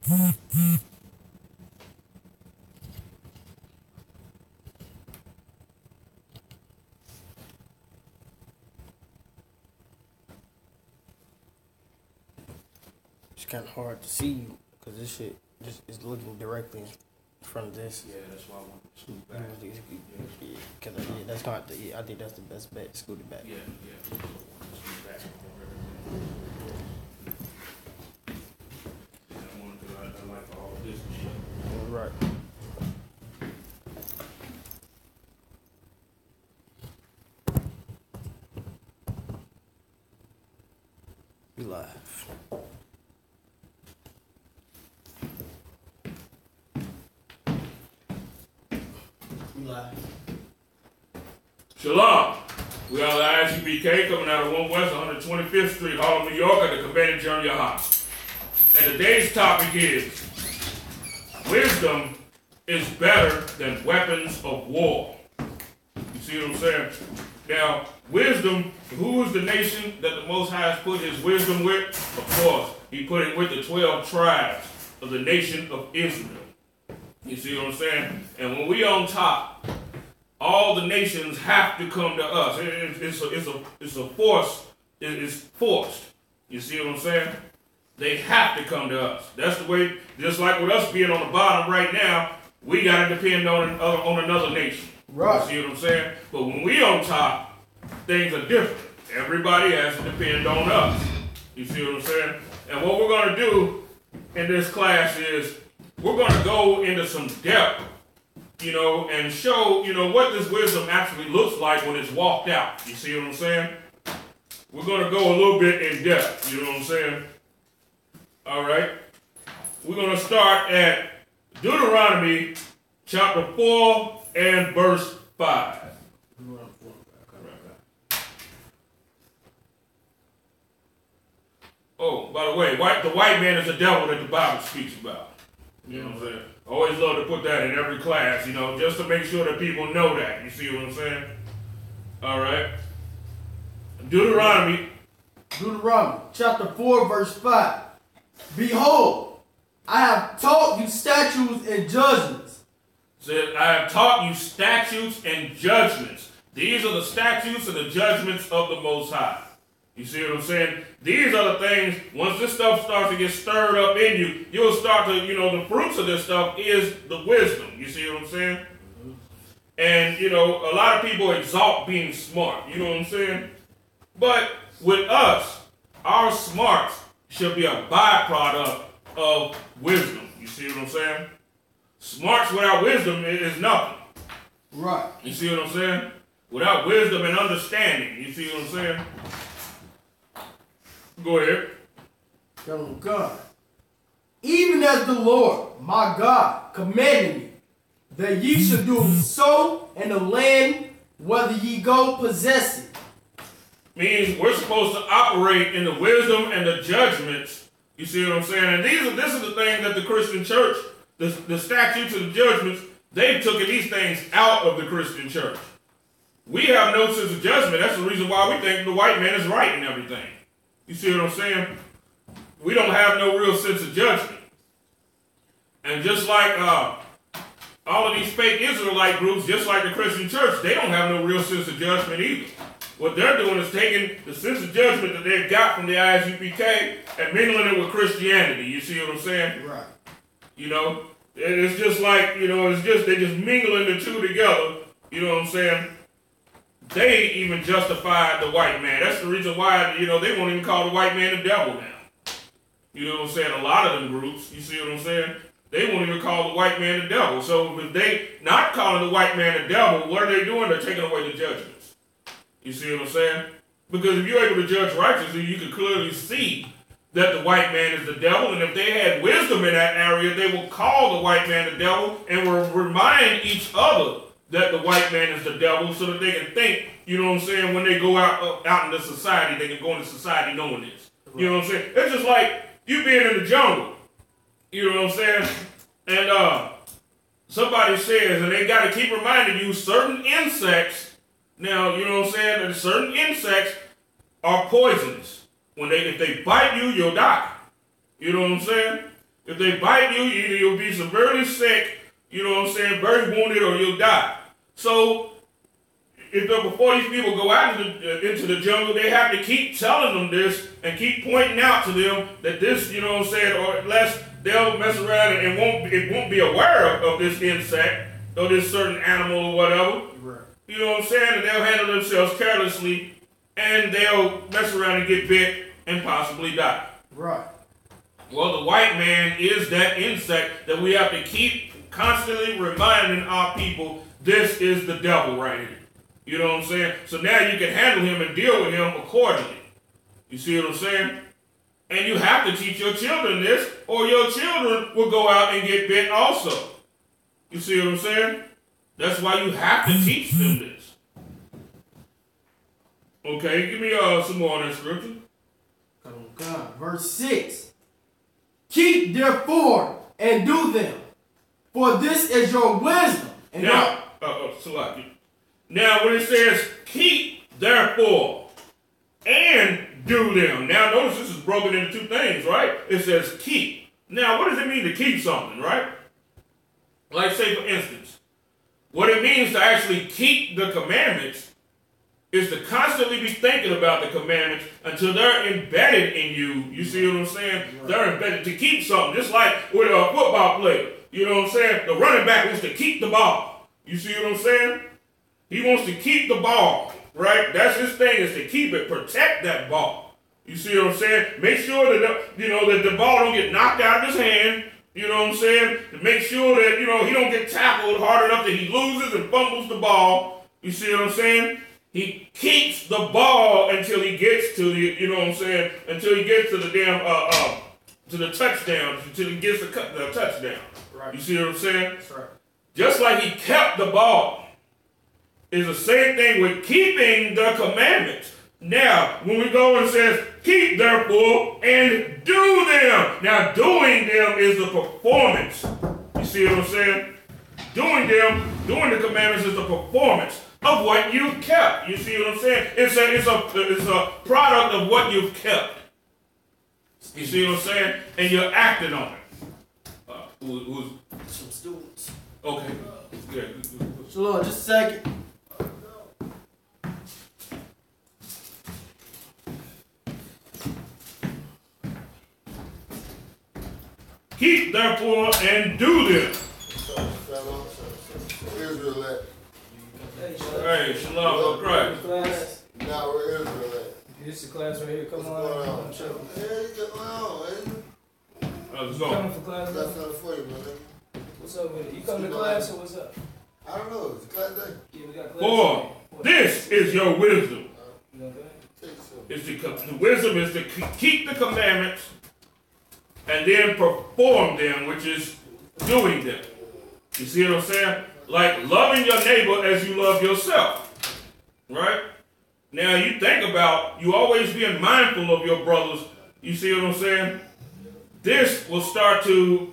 It's kind of hard to see you because this shit just is looking directly in front of this. Yeah, that's why I want to scoot back. Yeah, because that's not the. I think that's the best bet. Scoot it back. Yeah. Scoot back. I like all this shit. Right. We live. We live. Shalom. We are the Isupk coming out of 1 West 125th Street, Harlem, New York, at the Convention Junior High. And today's topic is wisdom is better than weapons of war. You see what I'm saying? Now, wisdom, who is the nation that the Most High has put his wisdom with? Of course, he put it with the 12 tribes of the nation of Israel. You see what I'm saying? And when we on top, all the nations have to come to us. It's a force. It's forced. You see what I'm saying? They have to come to us. That's the way. Just like with us being on the bottom right now, we gotta depend on another nation. Right. You see what I'm saying? But when we on top, things are different. Everybody has to depend on us. You see what I'm saying? And what we're gonna do in this class is we're gonna go into some depth, and show, what this wisdom actually looks like when it's walked out. You see what I'm saying? We're going to go a little bit in depth. You know what I'm saying? All right. We're going to start at Deuteronomy chapter 4 and verse 5. Oh, by the way, the white man is the devil that the Bible speaks about. You know what I'm saying? I always love to put that in every class, just to make sure that people know that. You see what I'm saying? All right. Deuteronomy chapter 4, verse 5. Behold, I have taught you statutes and judgments. Said, I have taught you statutes and judgments. These are the statutes and the judgments of the Most High. You see what I'm saying? These are the things, once this stuff starts to get stirred up in you, you'll start to, the fruits of this stuff is the wisdom. You see what I'm saying? Mm-hmm. And, a lot of people exalt being smart. You know what I'm saying? But with us, our smarts should be a byproduct of wisdom. You see what I'm saying? Smarts without wisdom is nothing. Right. You see what I'm saying? Without wisdom and understanding. You see what I'm saying? Go ahead. Oh God. Even as the Lord, my God, commanded me, that ye should do so in the land whether ye go possess it. Means we're supposed to operate in the wisdom and the judgments. You see what I'm saying? And this is the thing that the Christian church, the statutes and the judgments, they've taken these things out of the Christian church. We have no sense of judgment. That's the reason why we think the white man is right in everything. You see what I'm saying? We don't have no real sense of judgment. And just like all of these fake Israelite groups, just like the Christian church, they don't have no real sense of judgment either. What they're doing is taking the sense of judgment that they've got from the Isupk and mingling it with Christianity. You see what I'm saying? Right. It's just like, they just mingling the two together. You know what I'm saying? They even justified the white man. That's the reason why, they won't even call the white man the devil now. You know what I'm saying? A lot of them groups, you see what I'm saying? They won't even call the white man the devil. So if they not calling the white man the devil, what are they doing? They're taking away the judgments. You see what I'm saying? Because if you're able to judge righteously, you can clearly see that the white man is the devil. And if they had wisdom in that area, they will call the white man the devil and will remind each other that the white man is the devil so that they can think, you know what I'm saying, when they go out into society, they can go into society knowing this. You know what I'm saying? It's just like you being in the jungle. You know what I'm saying? And somebody says, and they got to keep reminding you, certain insects, now, you know what I'm saying, that certain insects are poisonous. If they bite you, you'll die. You know what I'm saying? If they bite you, either you'll be severely sick, you know what I'm saying, very wounded, or you'll die. So, before these people go out into the jungle, they have to keep telling them this and keep pointing out to them that this, you know what I'm saying, or unless they'll mess around and won't be aware of this insect or this certain animal or whatever. Right. You know what I'm saying? And they'll handle themselves carelessly and they'll mess around and get bit and possibly die. Right. Well, the white man is that insect that we have to keep constantly reminding our people this is the devil right here. You know what I'm saying? So now you can handle him and deal with him accordingly. You see what I'm saying? And you have to teach your children this, or your children will go out and get bit also. You see what I'm saying? That's why you have to teach them this. Okay, give me some more on that scripture. Oh God. Verse 6. Keep therefore and do them, for this is your wisdom. And now, now when it says keep therefore and do them. Now notice this is broken into two things, right? It says keep. Now what does it mean to keep something, right? Like say for instance, what it means to actually keep the commandments is to constantly be thinking about the commandments until they're embedded in you. You see what I'm saying? Right. They're embedded to keep something, just like with a football player. You know what I'm saying? The running back wants to keep the ball. You see what I'm saying? He wants to keep the ball, right? That's his thing, is to keep it, protect that ball. You see what I'm saying? Make sure that that the ball don't get knocked out of his hand. You know what I'm saying? To make sure that he don't get tackled hard enough that he loses and fumbles the ball. You see what I'm saying? He keeps the ball until he gets to the, until he gets to the damn to the touchdown, until he gets the touchdown. Right. You see what I'm saying? That's right. Just like he kept the ball, is the same thing with keeping the commandments. Now, when we go and it says, keep therefore and do them. Now, doing them is the performance. You see what I'm saying? Doing the commandments is the performance of what you've kept. You see what I'm saying? It's a product of what you've kept. You see what I'm saying? And you're acting on it. Who's some students? Okay. Yeah. Shalom, just a second. Keep therefore and do them. Israelite. Hey, shalom for Christ. Now we're Israelite. This is the class right here. Come on. Hey, get on, Let's You go. coming for class? that's not for you, man. What's up with it? You coming to class or what's up? I don't know. It's a class day. Yeah, we got class. For this is your wisdom. You know that? Take some. The wisdom is to keep the commandments and then perform them, which is doing them. You see what I'm saying? Like loving your neighbor as you love yourself. Right? Now you think about you always being mindful of your brothers. You see what I'm saying? This will start to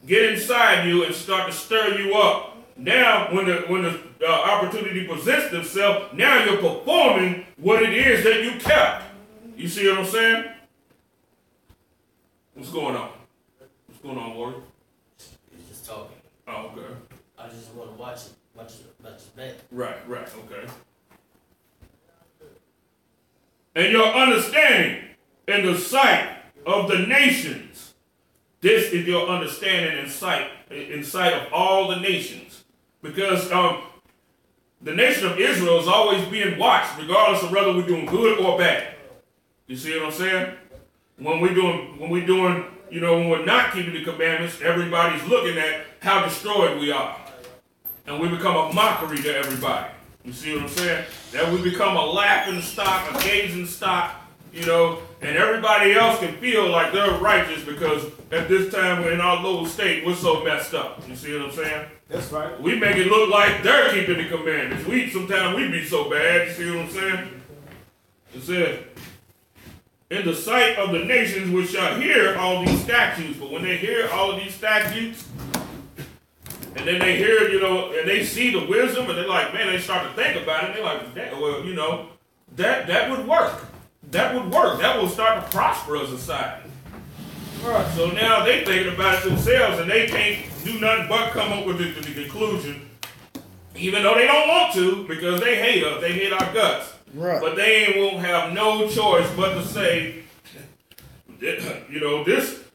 get inside you and start to stir you up. Now, when the opportunity presents itself, now you're performing what it is that you kept. You see what I'm saying? What's going on? What's going on, Warrior? He's just talking. Oh, okay. I just want to watch it back. Right, okay. And your understanding in the sight of the nations. This is your understanding in sight of all the nations. Because the nation of Israel is always being watched, regardless of whether we're doing good or bad. You see what I'm saying? When we're not keeping the commandments, everybody's looking at how destroyed we are. And we become a mockery to everybody. You see what I'm saying? That we become a laughing stock, a gazing stock, and everybody else can feel like they're righteous because at this time in our little state, we're so messed up. You see what I'm saying? That's right. We make it look like they're keeping the commandments. Sometimes we be so bad. You see what I'm saying? It says, in the sight of the nations which shall hear all these statutes. But when they hear all of these statutes, and then they hear, and they see the wisdom, and they're like, man, they start to think about it. They're like, well, that would work. That would work. That will start to prosper a society. Right. So now they thinking about it themselves, and they can't do nothing but come up with the conclusion, even though they don't want to, because they hate us, they hate our guts. Right. But they won't have no choice but to say, you know,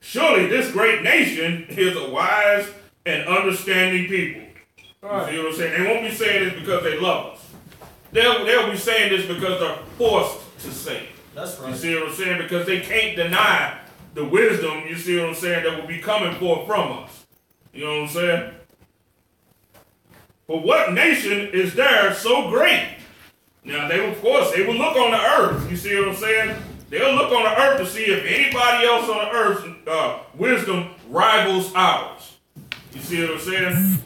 surely this great nation is a wise and understanding people. Right. You see what I'm saying? They won't be saying this because they love us. They'll be saying this because they're forced to say it. That's right. You see what I'm saying? Because they can't deny the wisdom, you see what I'm saying, that will be coming forth from us. You know what I'm saying? But what nation is there so great? Now, of course, they will look on the earth. You see what I'm saying? They'll look on the earth to see if anybody else on the earth's wisdom rivals ours. You see what I'm saying?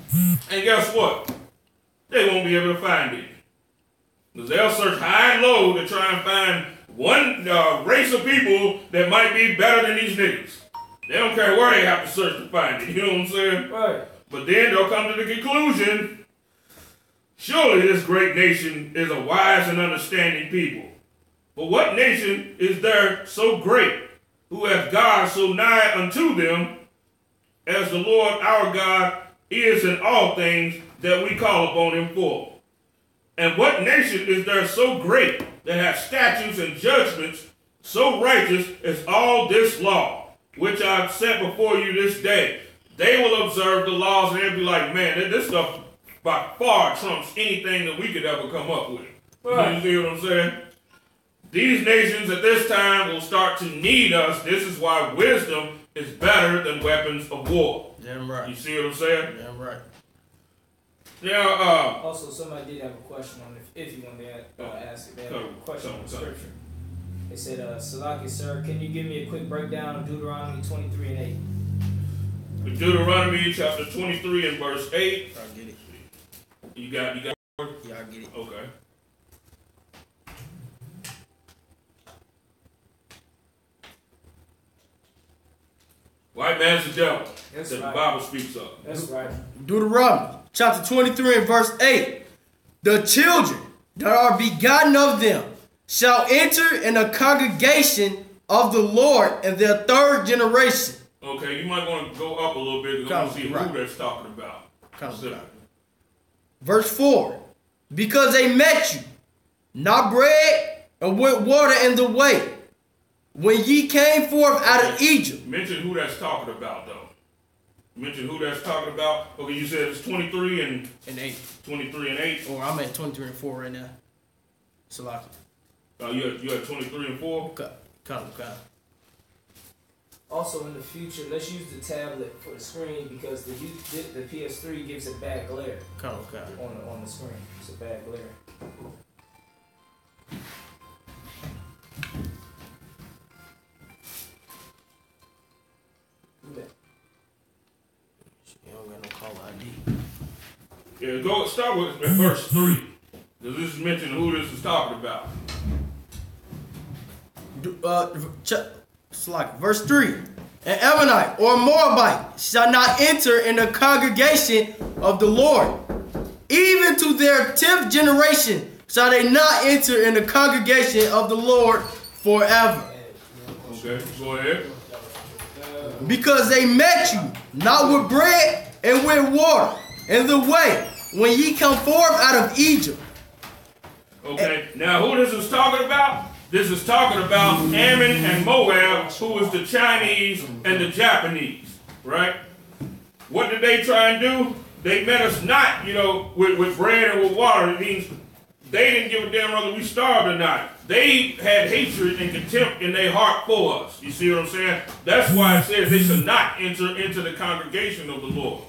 And guess what? They won't be able to find it. Because they'll search high and low to try and find one race of people that might be better than these niggas. They don't care where they have to search to find it. You know what I'm saying? Right. But then they'll come to the conclusion, surely this great nation is a wise and understanding people. But what nation is there so great, who has God so nigh unto them, as the Lord our God is in all things that we call upon him for? And what nation is there so great that has statutes and judgments so righteous as all this law, which I've set before you this day? They will observe the laws and they'll be like, man, this stuff by far trumps anything that we could ever come up with. Right. You see what I'm saying? These nations at this time will start to need us. This is why wisdom is better than weapons of war. Damn right. You see what I'm saying? Damn right. Now, Also, somebody did have a question on if you wanted to ask it. They had a question on the scripture. They said, Salaki, sir, can you give me a quick breakdown of Deuteronomy 23 and 8? Deuteronomy chapter 23 and verse 8. I get it. You got Yeah, I get it. Okay. White man's the devil. That's that right. the Bible speaks of. That's right. Deuteronomy chapter 23 and verse 8. The children that are begotten of them shall enter in the congregation of the Lord in their third generation. Okay, you might want to go up a little bit because I want to see who that's talking about. Verse 4. Because they met you, not bread or with water in the way, when ye came forth out of Egypt. Mention who that's talking about, though. Mention who that's talking about. Okay, you said it's 23 and 8. 23 and 8. Or I'm at 23 and 4 right now. Salaki. You had 23 and 4? Come. Also, in the future, let's use the tablet for the screen because the PS3 gives a bad glare Come. on the screen. It's a bad glare. You don't got no call ID. Yeah, start with verse 3. Because this is mentioning who this is talking about. Salaki. Verse 3. An Ammonite or Moabite shall not enter in the congregation of the Lord. Even to their 10th generation shall they not enter in the congregation of the Lord forever. Okay, go ahead. Because they met you, not with bread and with water, in the way, when ye come forth out of Egypt. Okay, now who this is talking about? This is talking about Ammon and Moab, who is the Chinese and the Japanese, right? What did they try and do? They met us not, with bread and with water. It means they didn't give a damn whether we starved or not. They had hatred and contempt in their heart for us. You see what I'm saying? That's why it says they should not enter into the congregation of the Lord.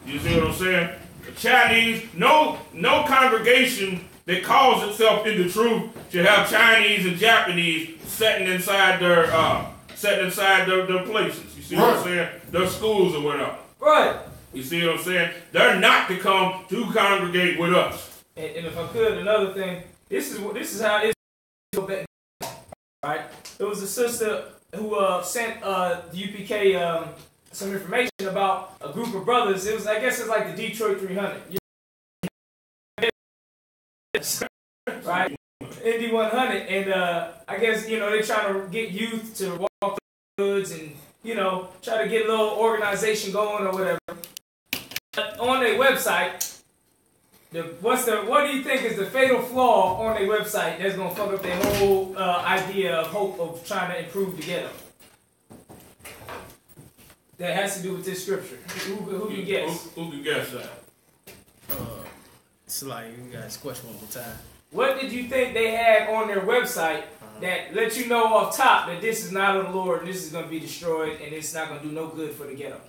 You see what I'm saying? The Chinese, no congregation that calls itself in the truth should have Chinese and Japanese sitting inside their places. You see what I'm saying? Their schools or whatever. Right. You see what I'm saying? They're not to come to congregate with us. And if I could, another thing, this is how it's back. Right. There was a sister who sent the UPK some information about a group of brothers. I guess it's like the Detroit 300. Right? Indy 100, and I guess they're trying to get youth to walk the hoods and try to get a little organization going or whatever. On their website, what do you think is the fatal flaw on their website that's gonna fuck up their whole idea of hope of trying to improve the ghetto? That has to do with this scripture. Who can guess? Who can guess that? It's like you guys question one more time. What did you think they had on their website that let you know off top that this is not of the Lord and this is going to be destroyed and it's not going to do no good for the ghetto?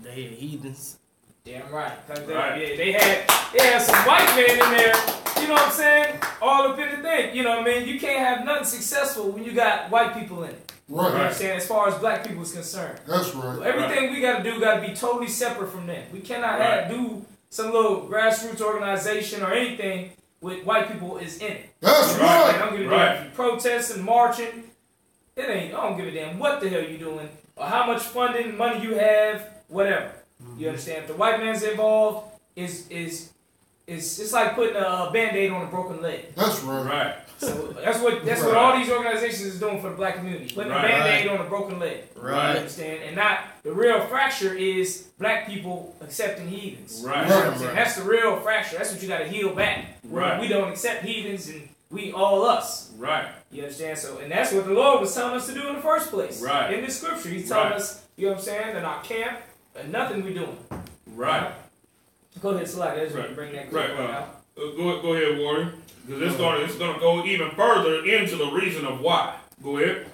They had heathens. Damn right. Right. Yeah, they had some white men in there, you know what I'm saying? All up in the thing. You know what I mean? You can't have nothing successful when you got white people in it. Right. You know what I'm saying? As far as black people is concerned. That's right. So everything we got to do got to be totally separate from them. We cannot do some little grassroots organization or anything with white people is in it. That's right. I don't give a damn if you protesting, marching. I don't give a damn what the hell you doing or how much funding, money you have, whatever. You understand? If the white man's involved, it's like putting a Band-Aid on a broken leg. That's right. Right. So that's what all these organizations is doing for the black community, putting a Band-Aid on a broken leg. Right. You understand? And not the real fracture is black people accepting heathens. Right. You know what I'm saying? That's the real fracture. That's what you got to heal back. Right. We don't accept heathens and we all us. Right. You understand? So, and that's what the Lord was telling us to do in the first place. Right. In the scripture, He's telling us, you know what I'm saying, in our camp, and nothing we doing. Right. Go ahead, Slack. That's right. Bring that quick one out. Go ahead, Warren. Because it's gonna go even further into the reason of why. Go ahead.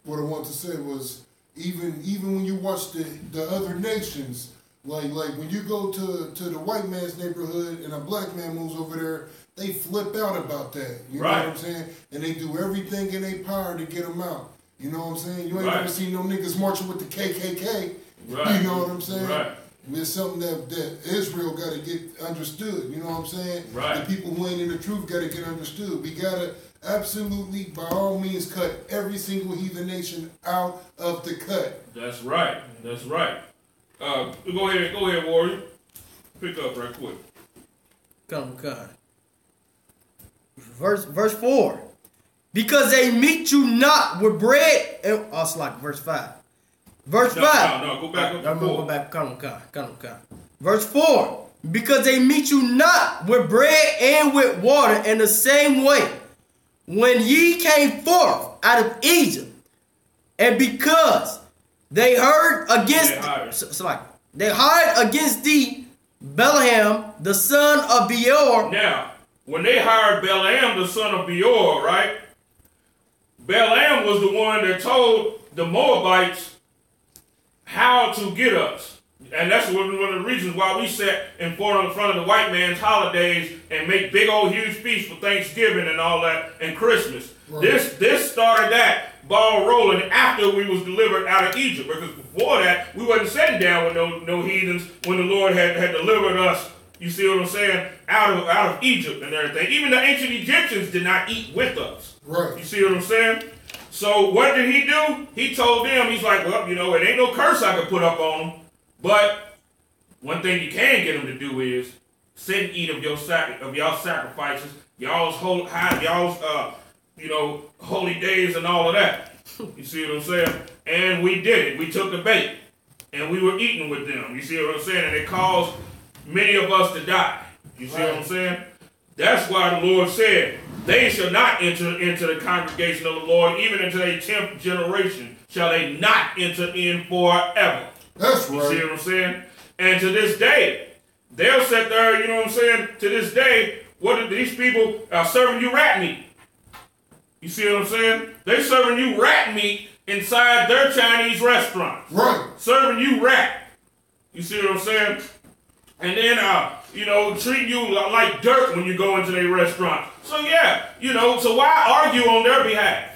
What I want to say was even when you watch the other nations, like when you go to the white man's neighborhood and a black man moves over there, they flip out about that. You know what I'm saying? And they do everything in their power to get them out. You know what I'm saying? You ain't never seen no niggas marching with the KKK. Right. You know what I'm saying? Right. It's something that Israel got to get understood. You know what I'm saying? Right. The people who ain't in the truth got to get understood. We got to absolutely, by all means, cut every single heathen nation out of the cut. That's right. That's right. Go ahead, Warrior. Pick up right quick. Come. Verse 4. Because they meet you not with bread. And also like verse 5. Verse 5. No, go back up. I'm going to go back. Come. Verse 4. Because they meet you not with bread and with water in the same way when ye came forth out of Egypt. And because they heard against they hired against thee Balaam, the son of Beor. Now, when they hired Balaam, the son of Beor, right? Balaam was the one that told the Moabites how to get us. And that's one of the reasons why we sat in front of the white man's holidays and make big old huge feasts for Thanksgiving and all that and Christmas. Right. This started that ball rolling after we was delivered out of Egypt. Because before that, we wasn't sitting down with no heathens when the Lord had delivered us, you see what I'm saying, out of Egypt and everything. Even the ancient Egyptians did not eat with us. Right. You see what I'm saying? So what did he do? He told them, he's like, well, it ain't no curse I could put up on them. But one thing you can get them to do is sit and eat of y'all sacrifices, y'all's holy days and all of that. You see what I'm saying? And we did it. We took the bait and we were eating with them. You see what I'm saying? And it caused many of us to die. You see what I'm saying? That's why the Lord said, they shall not enter into the congregation of the Lord, even into their 10th generation shall they not enter in forever. That's right. You see what I'm saying? And to this day, they'll sit there, you know what I'm saying? To this day, what are these people are serving you rat meat? You see what I'm saying? They're serving you rat meat inside their Chinese restaurants. Right. Serving you rat. You see what I'm saying? And then, treating you like dirt when you go into their restaurant. So yeah, so why argue on their behalf?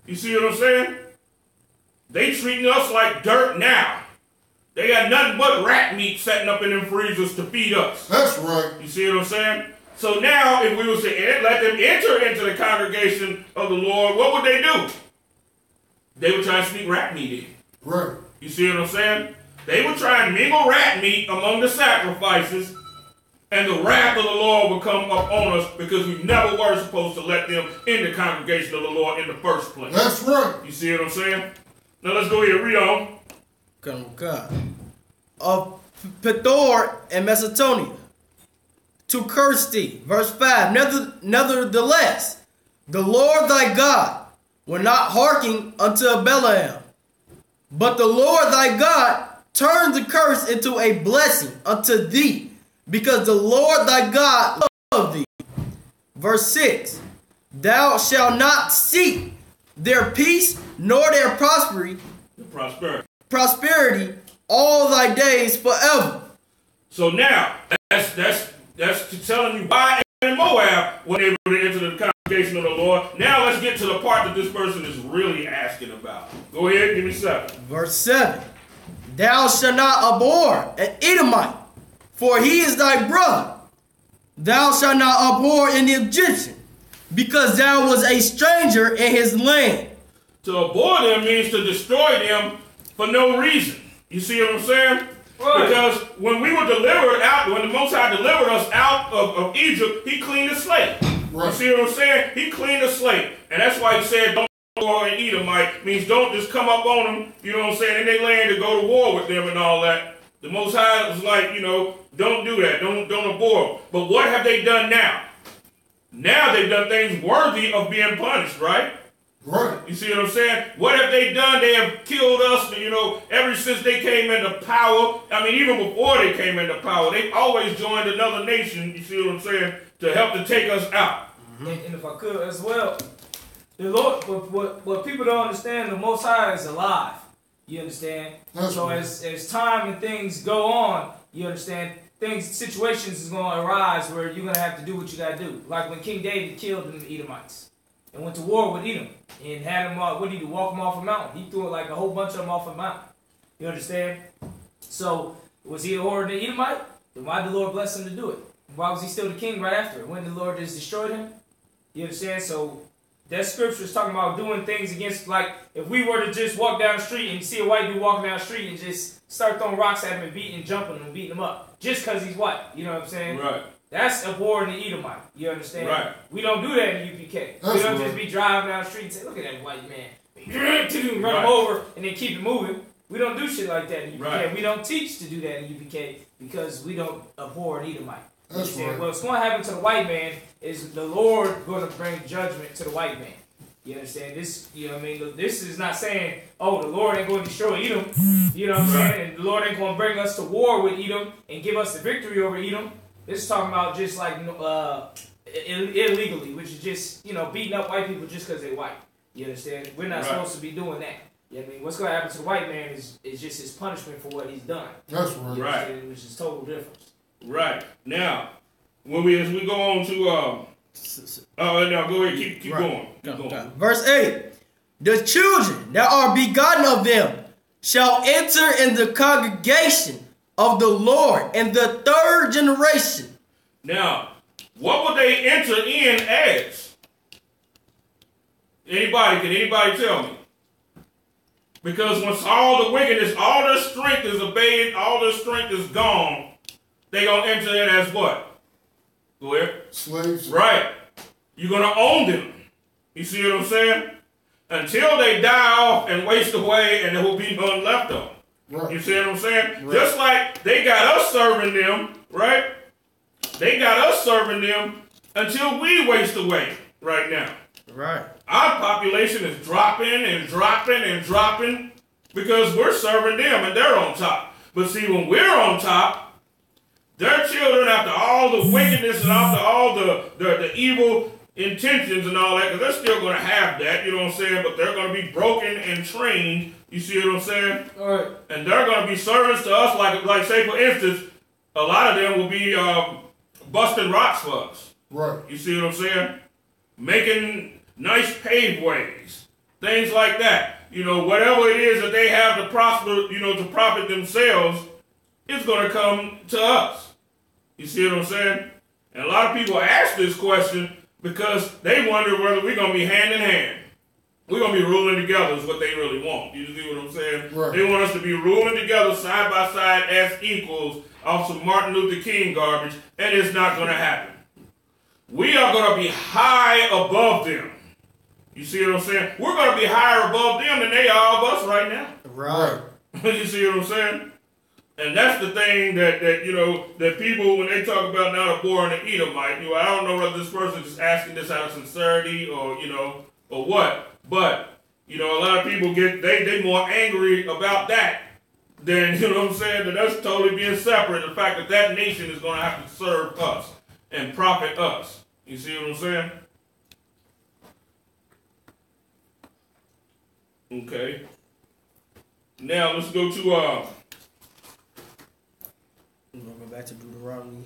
You see what I'm saying? They treating us like dirt now. They got nothing but rat meat setting up in them freezers to feed us. That's right. You see what I'm saying? So now, if we was to let them enter into the congregation of the Lord, what would they do? They would try and sneak rat meat in. Right. You see what I'm saying? They would try and mingle rat meat among the sacrifices, and the wrath of the Lord would come up on us because we never were supposed to let them in the congregation of the Lord in the first place. That's right. You see what I'm saying? Now let's go ahead and read on. God. Of Pithor and Macedonia, to curse thee. Verse 5. Nevertheless, the Lord thy God will not hearken unto Balaam, but the Lord thy God turned the curse into a blessing unto thee, because the Lord thy God loved thee. Verse 6. Thou shalt not seek their peace nor their prosperity all thy days forever. So now that's telling you why in Moab were able to enter the congregation of the Lord. Now let's get to the part that this person is really asking about. Go ahead, give me 7. Verse 7. Thou shalt not abhor an Edomite, for he is thy brother. Thou shalt not abhor an Egyptian, because thou was a stranger in his land. To abhor them means to destroy them for no reason. You see what I'm saying? Right. Because when we were delivered out, when the Most High delivered us out of Egypt, he cleaned the slate. Right. You see what I'm saying? He cleaned the slate. And that's why he said, don't war and Edomite, means don't just come up on them, you know what I'm saying, in their land to go to war with them and all that. The Most High was like, don't do that. Don't abhor them. But what have they done now? Now they've done things worthy of being punished, right? Right. You see what I'm saying? What have they done? They have killed us, ever since they came into power. I mean, even before they came into power, they've always joined another nation, you see what I'm saying, to help to take us out. Mm-hmm. And if I could as well, the Lord, what people don't understand, the Most High is alive. You understand? That's so right. As time and things go on, you understand, situations is going to arise where you're going to have to do what you got to do. Like when King David killed the Edomites and went to war with Edom and had them, what did he do? Walk them off a mountain. He threw like a whole bunch of them off a mountain. You understand? So was he a whore the Edomite? Then why did the Lord bless him to do it? Why was he still the king right after it? When the Lord just destroyed him? You understand? So that scripture is talking about doing things against, like, if we were to just walk down the street and see a white dude walking down the street and just start throwing rocks at him and beating and jumping him and beating him up just because he's white. You know what I'm saying? Right. That's abhorring the Edomite. You understand? Right. We don't do that in UPK. That's we don't just be driving down the street and say, look at that white man. Run him over and then keep it moving. We don't do shit like that in UPK. Right. We don't teach to do that in UPK because we don't abhor an Edomite. That's right. What's going to happen to the white man is the Lord going to bring judgment to the white man. You understand? This, you know what I mean? This is not saying, oh, the Lord ain't going to destroy Edom. You know what I'm saying? And the Lord ain't going to bring us to war with Edom and give us the victory over Edom. This is talking about just like illegally, which is just, beating up white people just because they're white. You understand? We're not supposed to be doing that. You know what I mean? What's going to happen to the white man is just his punishment for what he's done. That's right. Right. Which is total difference. Right. Now, as we go on to now go ahead, keep going. Keep going. Verse 8. The children that are begotten of them shall enter in the congregation of the Lord in the third generation. Now, what would they enter in as? Can anybody tell me? Because once all the wickedness, all their strength is obeyed, all their strength is gone, they gonna enter in as what? Go ahead. Slaves. Right. You're gonna own them. You see what I'm saying? Until they die off and waste away, and there will be none left of them. Right. You see what I'm saying? Right. Just like they got us serving them, right? They got us serving them until we waste away right now. Right. Our population is dropping and dropping and dropping because we're serving them and they're on top. But see, when we're on top, their children, after all the wickedness and after all the evil intentions and all that, because they're still going to have that, you know what I'm saying? But they're going to be broken and trained. You see what I'm saying? All right. And they're going to be servants to us, like say, for instance, a lot of them will be busting rocks for us. Right. You see what I'm saying? Making nice paved ways, things like that. Whatever it is that they have to prosper, to profit themselves, it's going to come to us. You see what I'm saying? And a lot of people ask this question because they wonder whether we're going to be hand in hand. We're going to be ruling together is what they really want. You see what I'm saying? Right. They want us to be ruling together side by side as equals off some Martin Luther King garbage, and it's not going to happen. We are going to be high above them. You see what I'm saying? We're going to be higher above them than they are of us right now. Right. You see what I'm saying? And that's the thing that that people, when they talk about now the born and Edomite, I don't know whether this person is asking this out of sincerity or what, but a lot of people they more angry about that than what I'm saying, that that's totally being separate. The fact that nation is going to have to serve us and profit us. You see what I'm saying? Okay. Now let's go to We're gonna go back to Deuteronomy.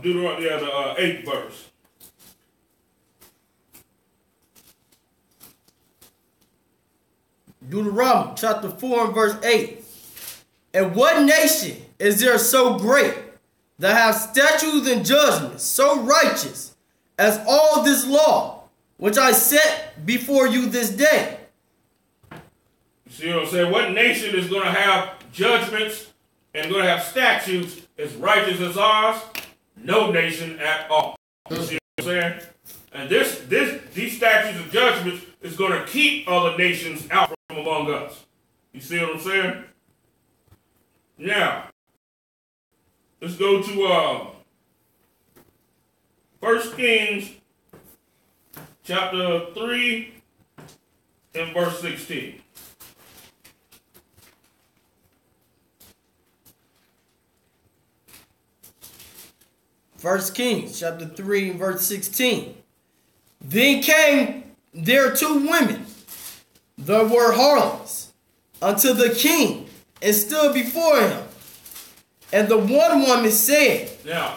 Deuteronomy, the 8th verse. Deuteronomy chapter 4 and verse 8. And what nation is there so great that have statutes and judgments so righteous as all this law which I set before you this day? You see what I'm saying? What nation is going to have judgments and going to have statutes as righteous as ours? No nation at all. You see what I'm saying? And these statutes and judgments is going to keep other nations out from among us. You see what I'm saying? Now, let's go to 1 Kings chapter 3 and verse 16. First Kings chapter 3 and verse 16. Then came there two women that were harlots unto the king and stood before him. And the one woman said, Now,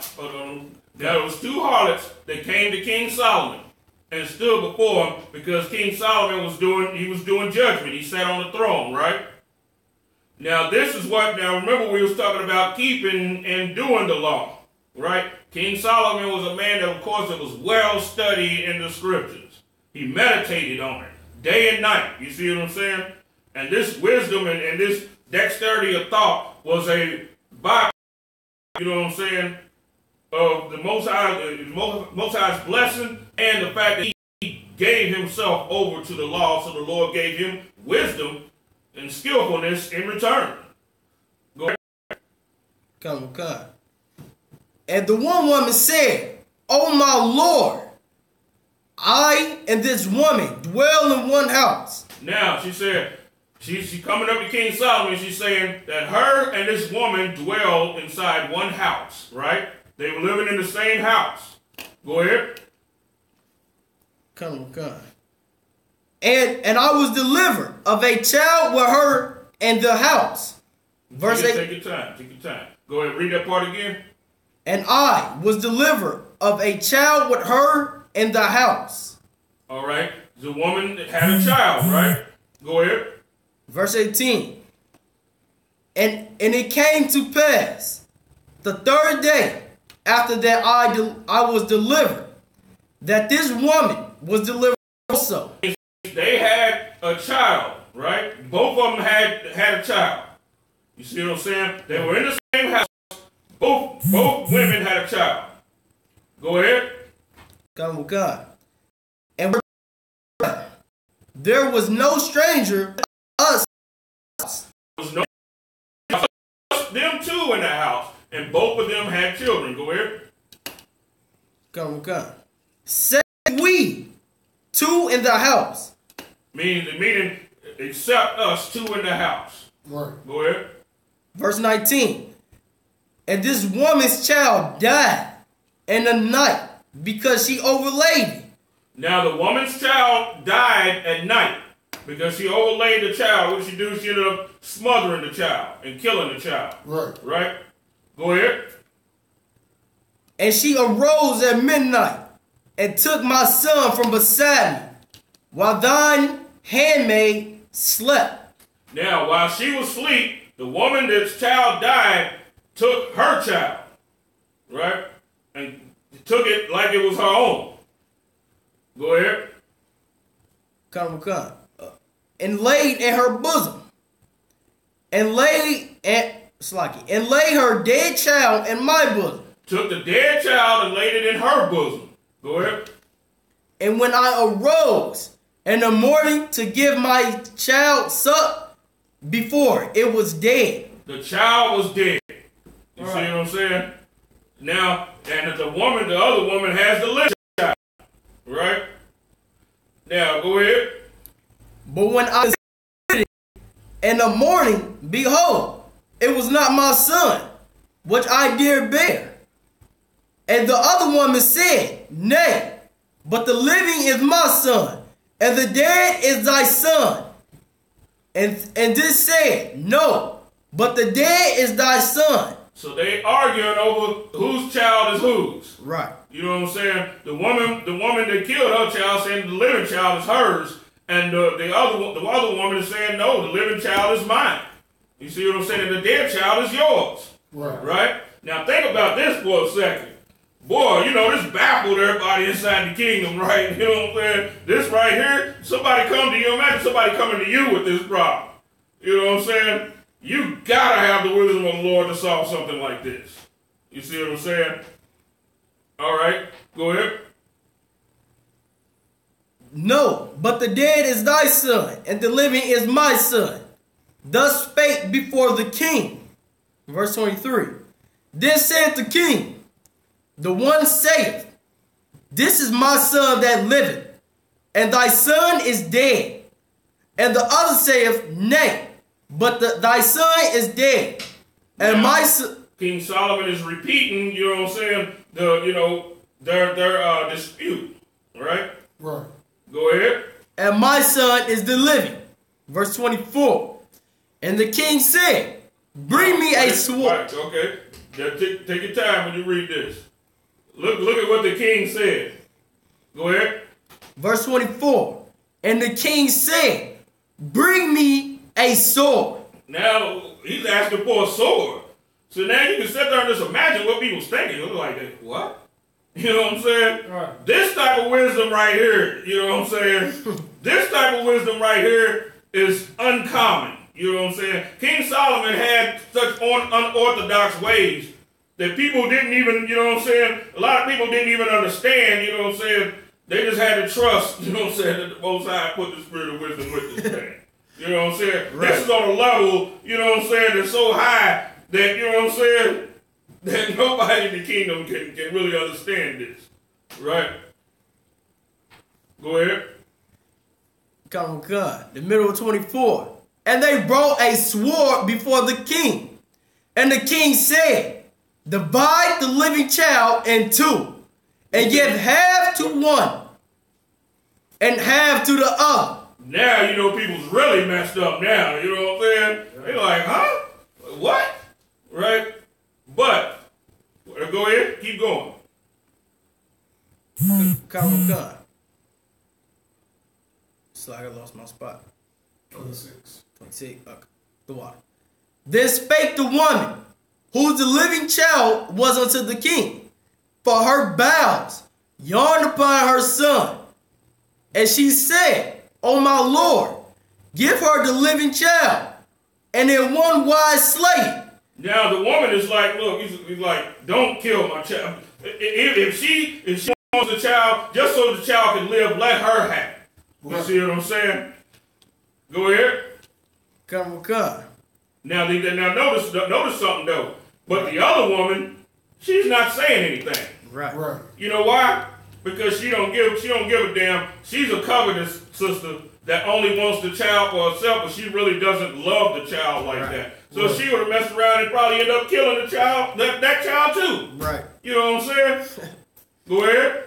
there was two harlots that came to King Solomon and stood before him because King Solomon was doing judgment. He sat on the throne, right? Now remember we was talking about keeping and doing the law, right? King Solomon was a man that, of course, that was well studied in the scriptures. He meditated on it day and night. You see what I'm saying? And this wisdom and this dexterity of thought was a by, of the Most High's blessing, and the fact that he gave himself over to the law, so the Lord gave him wisdom and skillfulness in return. Go ahead. Come. And the one woman said, O my Lord, I and this woman dwell in one house. Now, she said, she's coming up to King Solomon, she's saying that her and this woman dwell inside one house, right? They were living in the same house. Go ahead. Come. And I was delivered of a child with her in the house. Verse 8. Take your time. Go ahead, read that part again. And I was delivered of a child with her in the house. All right. The woman had a child, right? Go ahead. Verse 18. And it came to pass the third day after that I was delivered, that this woman was delivered also. They had a child, right? Both of them had a child. You see what I'm saying? They were in the same house. Both women had a child. Go ahead. Come with God. And there was no stranger us. There was no them two in the house, and both of them had children. Go ahead. Come with God. Say we two in the house. Meaning except us two in the house. Right. Go ahead. Verse 19. And this woman's child died in the night because she overlaid it. Now the woman's child died at night because she overlaid the child. What did she do? She ended up smothering the child and killing the child. Right. Right? Go ahead. And she arose at midnight and took my son from beside me while thine handmaid slept. Now, while she was asleep, the woman that's child died took her child, right? And took it like it was her own. Go ahead. Come. And laid in her bosom. And laid her dead child in my bosom. Took the dead child and laid it in her bosom. Go ahead. And when I arose in the morning to give my child suck, before it was dead. The child was dead. You see what I'm saying? Now, and the other woman has the living child. Right? Now, go ahead. But when I was in the morning, behold, it was not my son, which I dare bear. And the other woman said, Nay, but the living is my son, and the dead is thy son. And this said, No, but the dead is thy son. So they arguing over whose child is whose. Right. You know what I'm saying? The woman that killed her child saying the living child is hers, and the other woman is saying, no, the living child is mine. You see what I'm saying? And the dead child is yours. Right. Right? Now think about this for a second. Boy, you know, this baffled everybody inside the kingdom, right? You know what I'm saying? This right here, somebody come to you, imagine somebody coming to you with this problem. You know what I'm saying? You gotta have the wisdom of the Lord to solve something like this. You see what I'm saying? All right, go ahead. No, but the dead is thy son, and the living is my son. Thus spake before the king. Verse 23. Then saith the king, the one saith, This is my son that liveth, and thy son is dead. And the other saith, Nay, but thy son is dead, and now, my son. King Solomon is repeating, you know what I'm saying, their dispute, right? Right. Go ahead. And my son is the living. Verse 24. And the king said, Bring me a sword. Right, okay. Take your time when you read this. Look at what the king said. Go ahead. Verse 24. And the king said, Bring me a sword. Now, he's asking for a sword. So now you can sit there and just imagine what people's thinking. You're like, what? You know what I'm saying? Right. This type of wisdom right here, you know what I'm saying? This type of wisdom right here is uncommon. You know what I'm saying? King Solomon had such unorthodox ways that people didn't even, you know what I'm saying? A lot of people didn't even understand, you know what I'm saying? They just had to trust, you know what I'm saying, that the Most High put the spirit of wisdom with this thing. You know what I'm saying? Right. This is on a level, you know what I'm saying, that's so high that, you know what I'm saying, that nobody in the kingdom can really understand this. Right? Go ahead. Come on, God. The middle of 24. And they brought a sword before the king. And the king said, Divide the living child in two, and give half to one, and half to the other. Now, you know, people's really messed up now. You know what I'm saying? They're like, huh? What? Right? But, go ahead, keep going. Come on, God. It's like I lost my spot. 26. 26. Okay. The water. Then spake the woman, whose the living child was unto the king, for her bowels yawned upon her son. And she said, O my Lord, give her the living child, and in one wise slay it. Now the woman is like, look, he's like, don't kill my child. If she wants the child, just so the child can live, let her have it. You see what I'm saying? Go ahead. Come on, come. Now notice something though. But the other woman, she's not saying anything. Right. Right. You know why? Because she don't give a damn. She's a covetous sister that only wants the child for herself, but she really doesn't love the child like that. So she would have messed around and probably end up killing the child, that child too. Right. You know what I'm saying? Go ahead.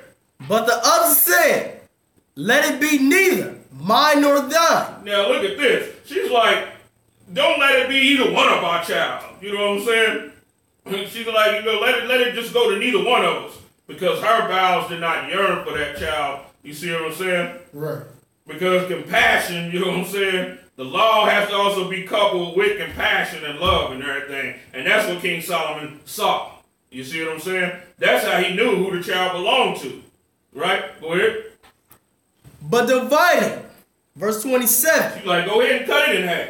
But the other said, Let it be neither mine nor thine. Now look at this. She's like, don't let it be either one of our child. You know what I'm saying? She's like, you know, let it just go to neither one of us. Because her bowels did not yearn for that child. You see what I'm saying? Right. Because compassion, you know what I'm saying? The law has to also be coupled with compassion and love and everything. And that's what King Solomon saw. You see what I'm saying? That's how he knew who the child belonged to. Right? Go ahead. But dividing. Verse 27. She's like, go ahead and cut it in half.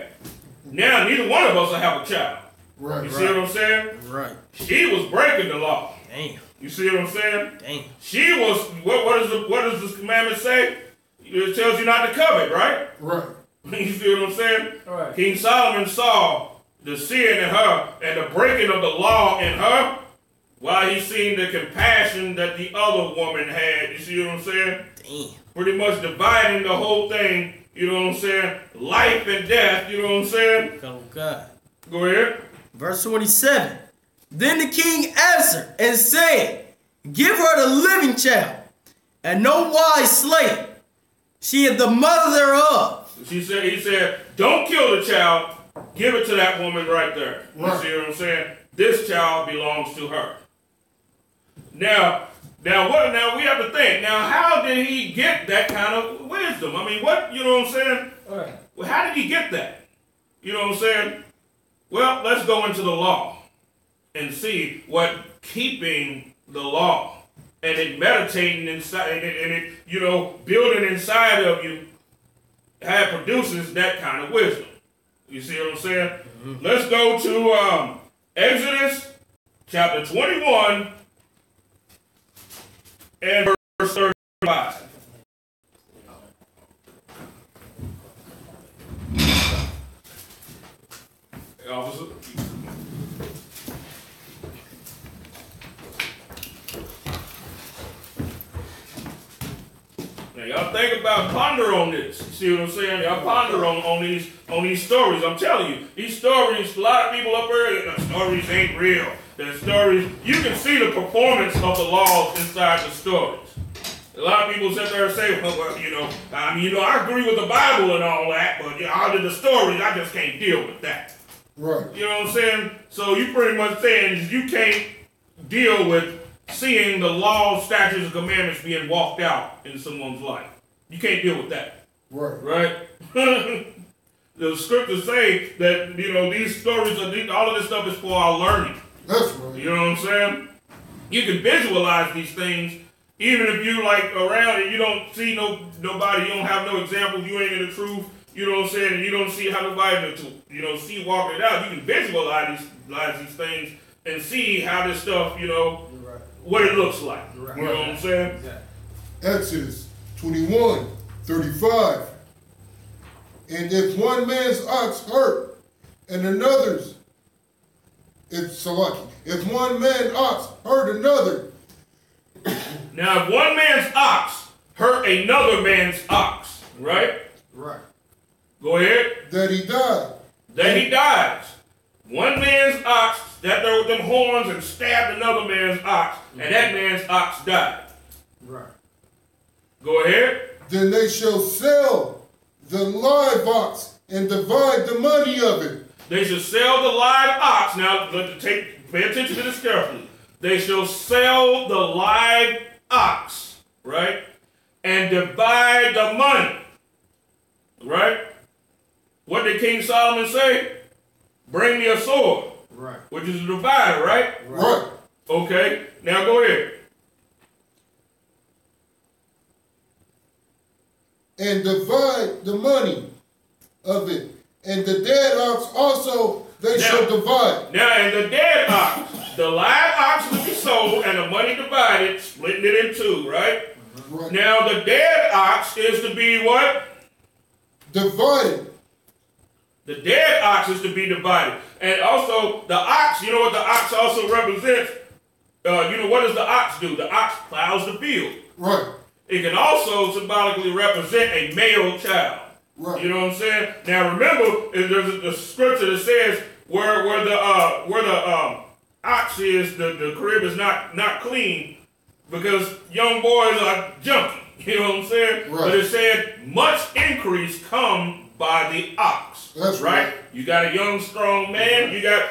Now neither one of us will have a child. Right. You see what I'm saying? Right. She was breaking the law. Damn. You see what I'm saying? Damn. She was, what does this commandment say? It tells you not to covet, right? Right. You see what I'm saying? All right. King Solomon saw the sin in her and the breaking of the law in her, while he seen the compassion that the other woman had. You see what I'm saying? Damn. Pretty much dividing the whole thing, you know what I'm saying? Life and death, you know what I'm saying? Oh, God. Go ahead. Verse 27. Then the king answered and said, give her the living child, and no wise slay it. She is the mother thereof. He said, don't kill the child. Give it to that woman right there. You Right. see what I'm saying? This child belongs to her. Now we have to think. Now, how did he get that kind of wisdom? I mean, what, you know what I'm saying? All right. Well, how did he get that? You know what I'm saying? Well, let's go into the law and see what keeping the law and it meditating inside and it, you know, building inside of you, how it produces that kind of wisdom. You see what I'm saying? Mm-hmm. Let's go to Exodus chapter 21 and verse 35. Officer. Now y'all think about, ponder on this. You see what I'm saying? Y'all ponder on these stories. I'm telling you, these stories, a lot of people up there, the stories ain't real. The stories, you can see the performance of the laws inside the stories. A lot of people sit there and say, well, you know, I agree with the Bible and all that, but you know, out of the stories, I just can't deal with that. Right. You know what I'm saying? So you pretty much saying you can't deal with seeing the laws, statutes, and commandments being walked out in someone's life. You can't deal with that. Right. Right? The scriptures say that, you know, these stories, all of this stuff is for our learning. That's right. You know what I'm saying? You can visualize these things, even if you like around and you don't see nobody, you don't have no examples, you ain't in the truth, you know what I'm saying, and you don't see how nobody, you know, see walking it out. You can visualize these things and see how this stuff, you know, what it looks like. Right. You know what I'm saying? Exodus 21, 35. And if one man's ox hurt and another's, it's Salaki. If one man's ox hurt another. Now, if one man's ox hurt another man's ox, right? Right. Go ahead. That he died. Then he dies. One man's ox stepped there with them horns and stabbed another man's ox, and that man's ox died. Right. Go ahead. Then they shall sell the live ox and divide the money of it. They shall sell the live ox. Now, pay attention to this carefully. They shall sell the live ox, right? And divide the money, right? What did King Solomon say? Bring me a sword. Right. Which is a divider, right? Right. Okay. Now go ahead. And divide the money of it. And the dead ox also they shall divide. Now, and the dead ox, the live ox will be sold and the money divided, splitting it in two, right? Right. Now, the dead ox is to be what? Divided. The dead ox is to be divided. And also, the ox, you know what the ox also represents? You know, what does the ox do? The ox plows the field. Right. It can also symbolically represent a male child. Right. You know what I'm saying? Now remember, there's a scripture that says where the ox is, the crib is not clean because young boys are junky. You know what I'm saying? Right. But it said much increase come by the ox. That's right. You got a young strong man. You got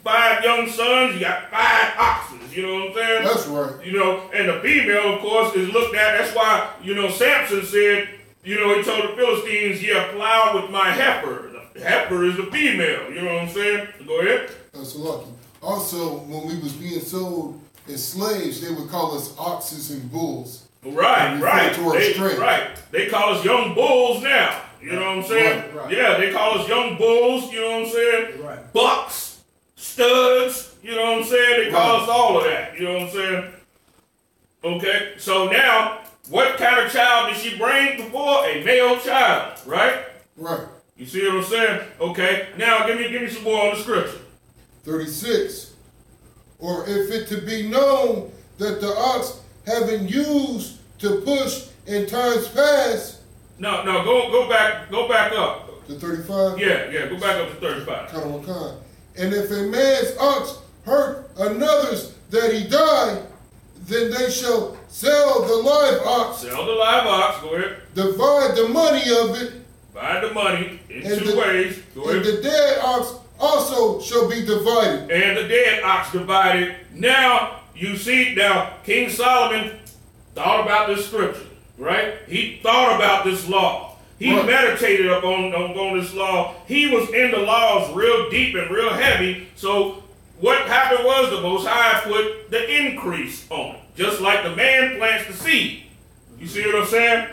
5 young sons. You got 5 oxen. You know what I'm saying? That's right. You know, and the female, of course, is looked at. That's why, you know, Samson said, you know, he told the Philistines, yeah, plow with my heifer. The heifer is the female. You know what I'm saying? Go ahead. That's lucky. Also, when we was being sold as slaves, they would call us oxes and bulls. Right. Right. They call us young bulls now. You know what I'm saying? Right. Yeah, they call us young bulls. You know what I'm saying? Right. Bucks, studs. You know what I'm saying? They call us all of that. You know what I'm saying? Okay, so now, what kind of child did she bring before? A male child, right? Right. You see what I'm saying? Okay, now give me some more on the scripture. 36. Or if it to be known that the ox having used to push in times past. No, go back up. To 35? Yeah, go back up to 35. Kind. And if a man's ox hurt another's that he die, then they shall sell the live ox. Sell the live ox, go ahead. Divide the money of it. Divide the money in two ways. Go ahead. And the dead ox also shall be divided. And the dead ox divided. Now, you see, King Solomon thought about this scripture, right? He thought about this law. He meditated upon this law. He was in the laws real deep and real heavy. So what happened was the Most High put the increase on it. Just like the man plants the seed. You see what I'm saying?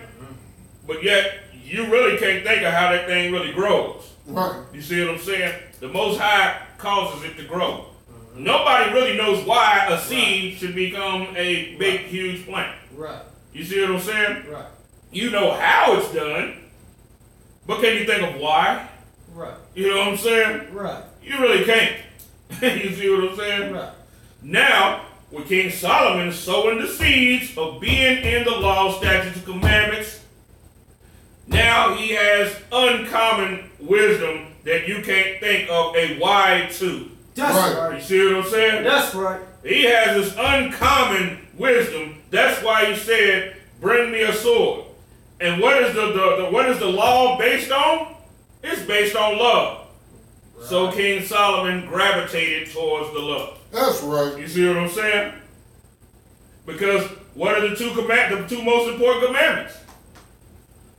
But yet, you really can't think of how that thing really grows. Right. You see what I'm saying? The Most High causes it to grow. Nobody really knows why a seed should become a big, huge plant. Right. You see what I'm saying? Right. You know how it's done, but can you think of why? Right. You know what I'm saying? Right. You really can't. You see what I'm saying? Right. Now, with King Solomon sowing the seeds of being in the law, statutes, and commandments, now he has uncommon wisdom that you can't think of a why to. That's You see what I'm saying? That's right. He has this uncommon wisdom. That's why he said, "Bring me a sword." And what is the law based on? It's based on love. Right. So King Solomon gravitated towards the love. That's right. You see what I'm saying? Because what are the two most important commandments?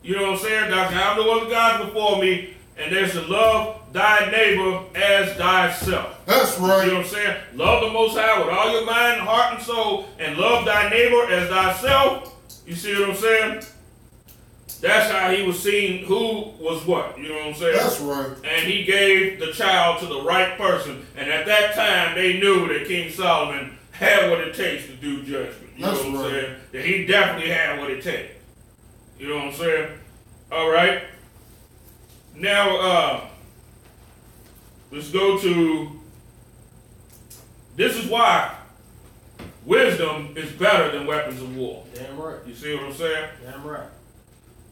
You know what I'm saying? Thou shalt have no other gods before me, and there's to love thy neighbor as thyself. That's right. You know what I'm saying? Love the Most High with all your mind, heart, and soul, and love thy neighbor as thyself. You see what I'm saying? That's how he was seeing who was what. You know what I'm saying? That's right. And he gave the child to the right person. And at that time, they knew that King Solomon had what it takes to do judgment. You That's know what I'm right. saying? That he definitely had what it takes. You know what I'm saying? All right. Now, let's go to, this is why wisdom is better than weapons of war. Damn right. You see what I'm saying? Damn right.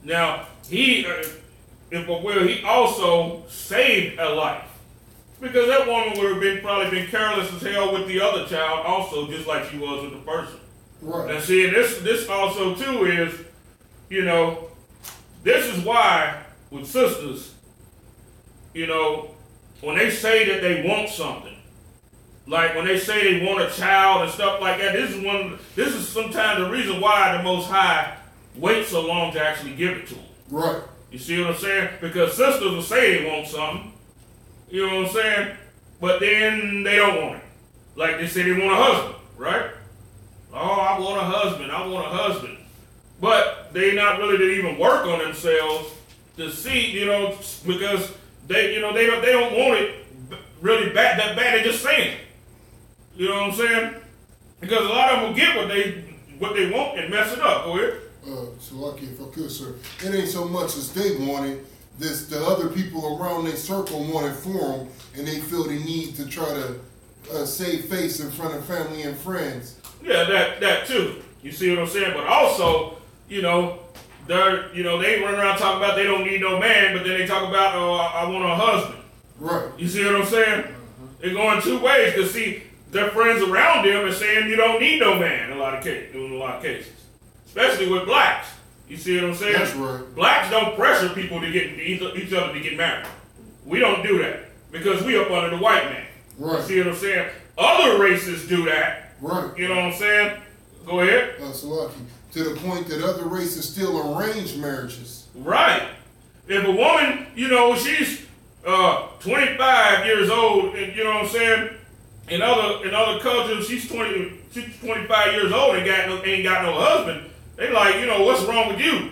Now, he also saved a life. Because that woman would have probably been careless as hell with the other child also, just like she was with the first one. Right. And see, this also too is, you know, this is why with sisters, you know, when they say that they want something, like when they say they want a child and stuff like that, this is sometimes the reason why the Most High waits so long to actually give it to them. Right. You see what I'm saying? Because sisters will say they want something, you know what I'm saying? But then they don't want it. Like they say they want a husband, right? Oh, I want a husband. But they not really to even work on themselves to see, you know, because they don't want it really bad, that bad. They just saying it. You know what I'm saying? Because a lot of them will get what they want and mess it up. Go ahead. So lucky if I could, sir. It ain't so much as they want it. The other people around their circle want it for them, and they feel the need to try to save face in front of family and friends. Yeah, that too. You see what I'm saying? But also, you know, they run around talking about they don't need no man, but then they talk about, oh, I want a husband. Right. You see what I'm saying? They're going two ways, because see, their friends around them are saying you don't need no man in a lot of cases. Especially with blacks. You see what I'm saying? That's right. Blacks don't pressure people to get each other to get married. We don't do that because we up under the white man. Right. You see what I'm saying? Other races do that. Right. You know what I'm saying? Go ahead. So lucky. To the point that other races still arrange marriages. Right. If a woman, you know, she's 25 years old, and you know what I'm saying? In other cultures, she's 25 years old and ain't got no husband. They like, you know, what's wrong with you?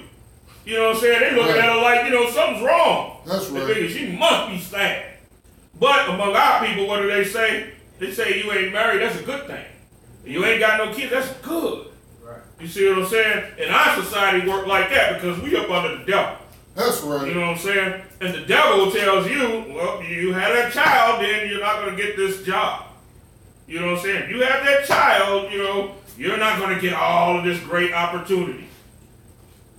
You know what I'm saying? They looking at her like, you know, something's wrong. That's right. They figure she must be sad. But among our people, what do they say? They say you ain't married, that's a good thing. You ain't got no kids, that's good. Right. You see what I'm saying? And our society work like that because we up under the devil. That's right. You know what I'm saying? And the devil tells you, well, you had that child, then you're not going to get this job. You know what I'm saying? You have that child, you know, you're not going to get all of this great opportunity.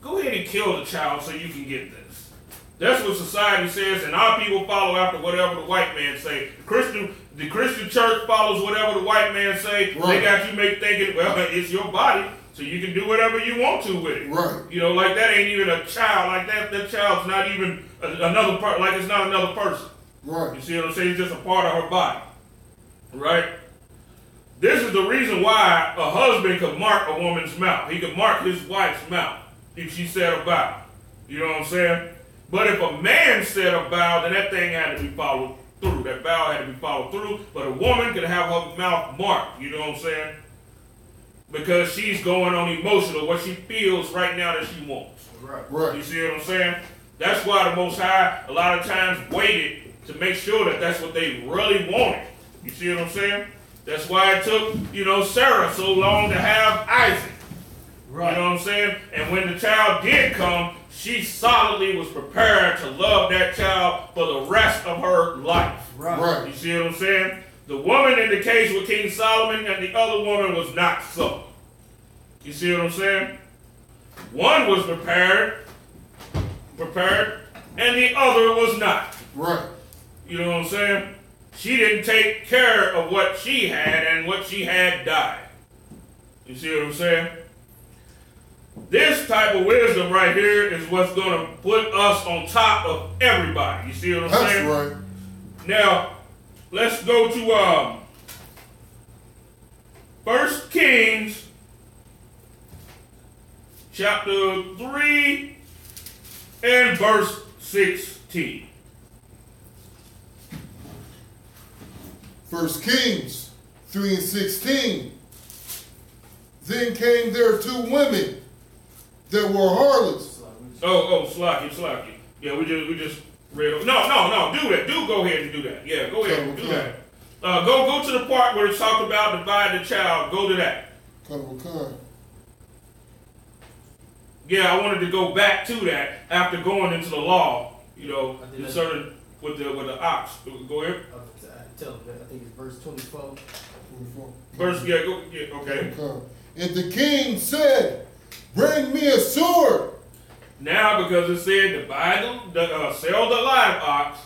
Go ahead and kill the child so you can get this. That's what society says, and our people follow after whatever the white man say. The Christian church follows whatever the white man say. Right. They got you thinking, well, it's your body, so you can do whatever you want to with it. Right. You know, like that ain't even a child. Like that child's not even another part. Like it's not another person. Right. You see what I'm saying? It's just a part of her body. Right? This is the reason why a husband could mark a woman's mouth. He could mark his wife's mouth if she said a vow. You know what I'm saying? But if a man said a vow, then that thing had to be followed through. That vow had to be followed through. But a woman could have her mouth marked. You know what I'm saying? Because she's going on emotional, what she feels right now that she wants. Right. Right. You see what I'm saying? That's why the Most High a lot of times waited to make sure that that's what they really wanted. You see what I'm saying? That's why it took, you know, Sarah so long to have Isaac. Right. You know what I'm saying? And when the child did come, she solidly was prepared to love that child for the rest of her life. Right. Right. You see what I'm saying? The woman in the case with King Solomon and the other woman was not so. You see what I'm saying? One was prepared, and the other was not. Right. You know what I'm saying? She didn't take care of what she had, and what she had died. You see what I'm saying? This type of wisdom right here is what's going to put us on top of everybody. You see what I'm That's saying? right. Now, let's go to 1 Kings chapter 3 and verse 16. 1 Kings 3 and 16. Then came there 2 women that were harlots. Slacky. Yeah, we just read. No, do that. Go ahead and do that. Yeah, go ahead and do that. Go to the part where it's talked about divide the child. Go to that. Yeah, I wanted to go back to that after going into the law. You know, certain with the ox. Go ahead. Tell them, I think it's verse 24. Okay. And the king said, "Bring me a sword." Now, because it said divide sell the live ox,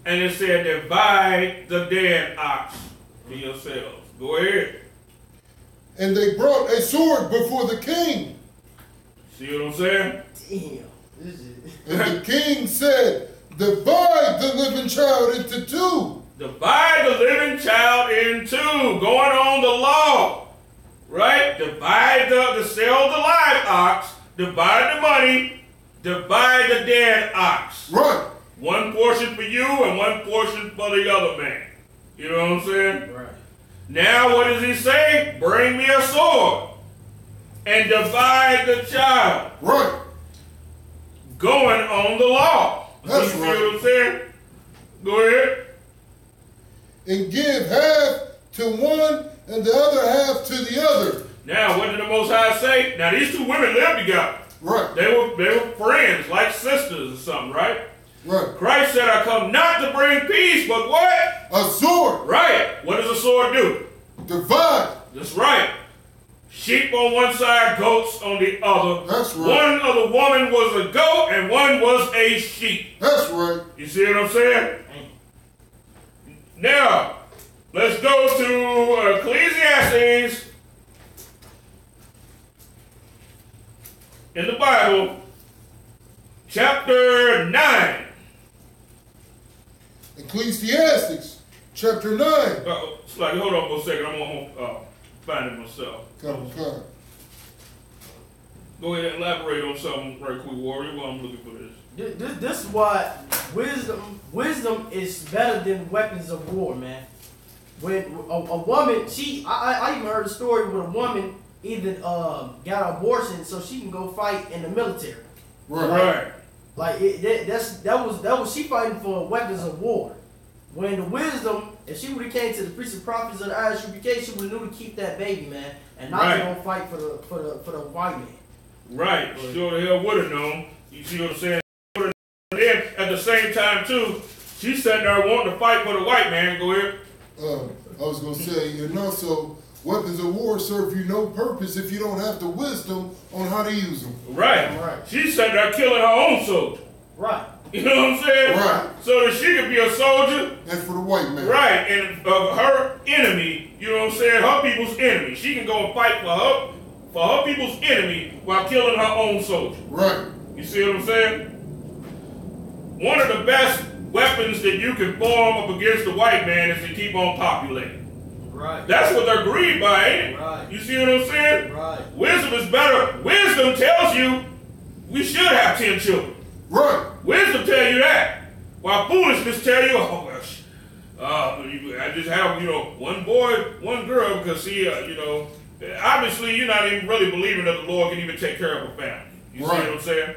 and it said divide the dead ox to yourselves. Go ahead. And they brought a sword before the king. See what I'm saying? Damn. And the king said, "Divide the living child into 2." Divide the living child in 2. Going on the law. Right? Divide the sell the live ox. Divide the money. Divide the dead ox. Right. One portion for you and one portion for the other man. You know what I'm saying? Right. Now what does he say? Bring me a sword. And divide the child. Right. Going on the law. That's you see right. what I'm saying? Go ahead. And give half to one and the other half to the other. Now, what did the Most High say? Now, these 2 women lived together. Right. They were friends, like sisters or something, right? Right. Christ said, I come not to bring peace, but what? A sword. Right. What does a sword do? Divide. That's right. Sheep on one side, goats on the other. That's right. One of the woman was a goat and one was a sheep. That's right. You see what I'm saying? Now, let's go to Ecclesiastes in the Bible, chapter 9. Ecclesiastes, chapter 9. It's like, hold on for a second. I'm going to find it myself. Come. Go ahead and elaborate on something right quick, Warrior, while I'm looking for this. This is why wisdom is better than weapons of war, man. When a woman, I even heard a story where a woman even got an abortion so she can go fight in the military. Right. Like that was she fighting for weapons of war. when the wisdom, if she would have came to the priests and prophets of the Isupk, she would have knew to keep that baby, man, and not Right. to go fight for the white man. Right. Sure the hell would have known. You see what I'm saying? And then at the same time too, she's sitting there wanting to fight for the white man. Go ahead. I was gonna say, and also, weapons of war serve you no purpose if you don't have the wisdom on how to use them. Right. Right. She's sitting there killing her own soldier. Right. You know what I'm saying? Right. So that she could be a soldier. And for the white man. Right. And her enemy, you know what I'm saying? Her people's enemy. She can go and fight for her people's enemy while killing her own soldier. Right. You see what I'm saying? One of the best weapons that you can form up against the white man is to keep on populating. Right. That's what they're greed by, ain't it? Right. You see what I'm saying? Right. Wisdom is better. Wisdom tells you we should have 10 children. Right. Wisdom tell you that. While foolishness tell you, oh, well, I just have, one boy, one girl, because obviously you're not even really believing that the Lord can even take care of a family. You see what I'm saying?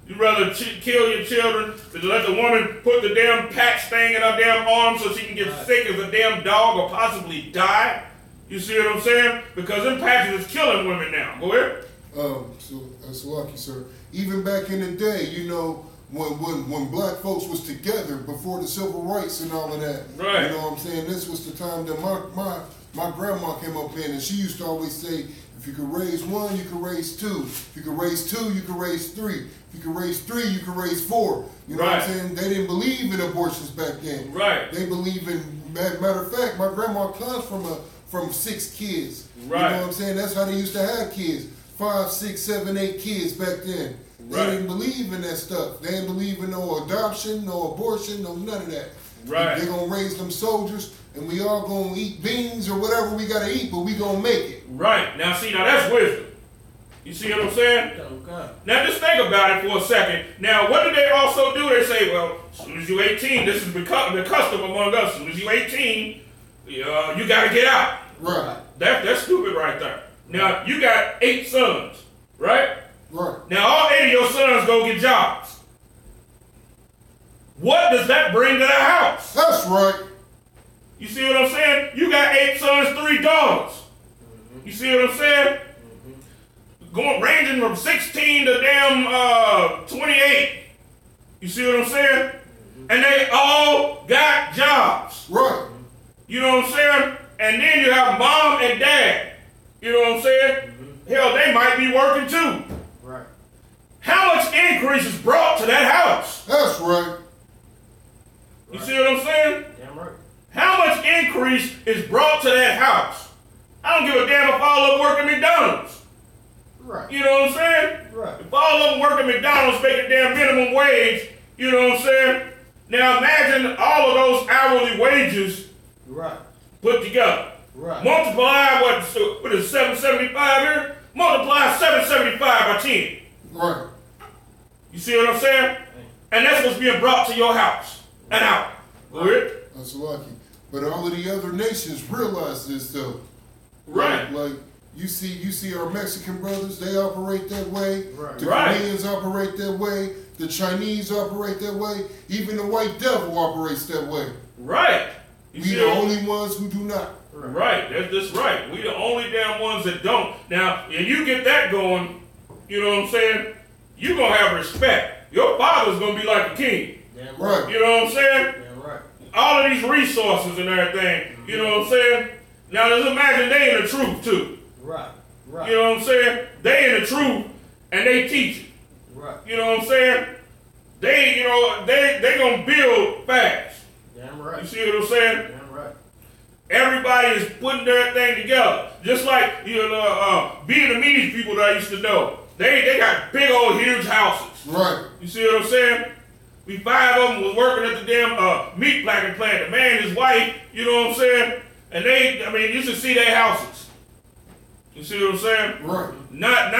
You'd rather kill your children than let the woman put the damn patch thing in her damn arm so she can get sick as a damn dog or possibly die. You see what I'm saying? Because them patches is killing women now. Go ahead. So that's lucky, sir. Even back in the day, when black folks was together before the civil rights and all of that. Right. You know what I'm saying? This was the time that my grandma came up in, and she used to always say, if you could raise one, you could raise two. If you could raise two, you could raise three. If you could raise three, you could raise four. You know what I'm saying? They didn't believe in abortions back then. Right. They believe in, matter of fact, my grandma comes from 6 kids. Right. You know what I'm saying? That's how they used to have kids. 5, 6, 7, 8 kids back then. They didn't believe in that stuff. They didn't believe in no adoption, no abortion, no none of that. Right. They're going to raise them soldiers, and we all going to eat beans or whatever we got to eat, but we going to make it. Right. Now, see, that's wisdom. You see what I'm saying? Okay. Now, just think about it for a second. Now, what do they also do? They say, well, as soon as you're 18, this is the custom among us. As soon as you're 18, you got to get out. Right. That's stupid right there. Now, you got 8 sons, right? Right. Now, all 8 of your sons go get jobs. What does that bring to the house? That's right. You see what I'm saying? You got 8 sons, 3 daughters. You see what I'm saying? Ranging from 16 to damn 28. You see what I'm saying? And they all got jobs. Right. You know what I'm saying? And then you have mom and dad. You know what I'm saying? Hell, they might be working too. Right. How much increase is brought to that house? That's right. You see what I'm saying? Damn right. How much increase is brought to that house? I don't give a damn if all of them work at McDonald's. Right. You know what I'm saying? Right. If all of them work at McDonald's making damn minimum wage, you know what I'm saying? Now imagine all of those hourly wages Right. put together. Right. Multiply what is 775 here? Multiply 775 by 10. Right. You see what I'm saying? And that's what's being brought to your house. An hour. Go ahead. That's lucky. But all of the other nations realize this though. Right. Like you see our Mexican brothers, they operate that way. Right. The Right. Koreans operate that way. The Chinese operate that way. Even the white devil operates that way. Right. You We see the what- only ones who do not. Right, that's right. We the only damn ones that don't. Now, and you get that going, you know what I'm saying? You're going to have respect. Your father's going to be like a king. Damn Right. You know what I'm saying? Damn right. All of these resources and everything, you know what I'm saying? Now, just imagine they in the truth, too. Right. Right. You know what I'm saying? They in the truth, and they teach it. Right. You know what I'm saying? They going to build fast. Damn You right. see what I'm saying? Damn right. Everybody is putting their thing together. Just like Vietnamese people that I used to know. They got big old huge houses. Right. You see what I'm saying? We 5 of them was working at the damn meat packing plant. The man and his wife, you know what I'm saying? And you should see their houses. You see what I'm saying? Right. Not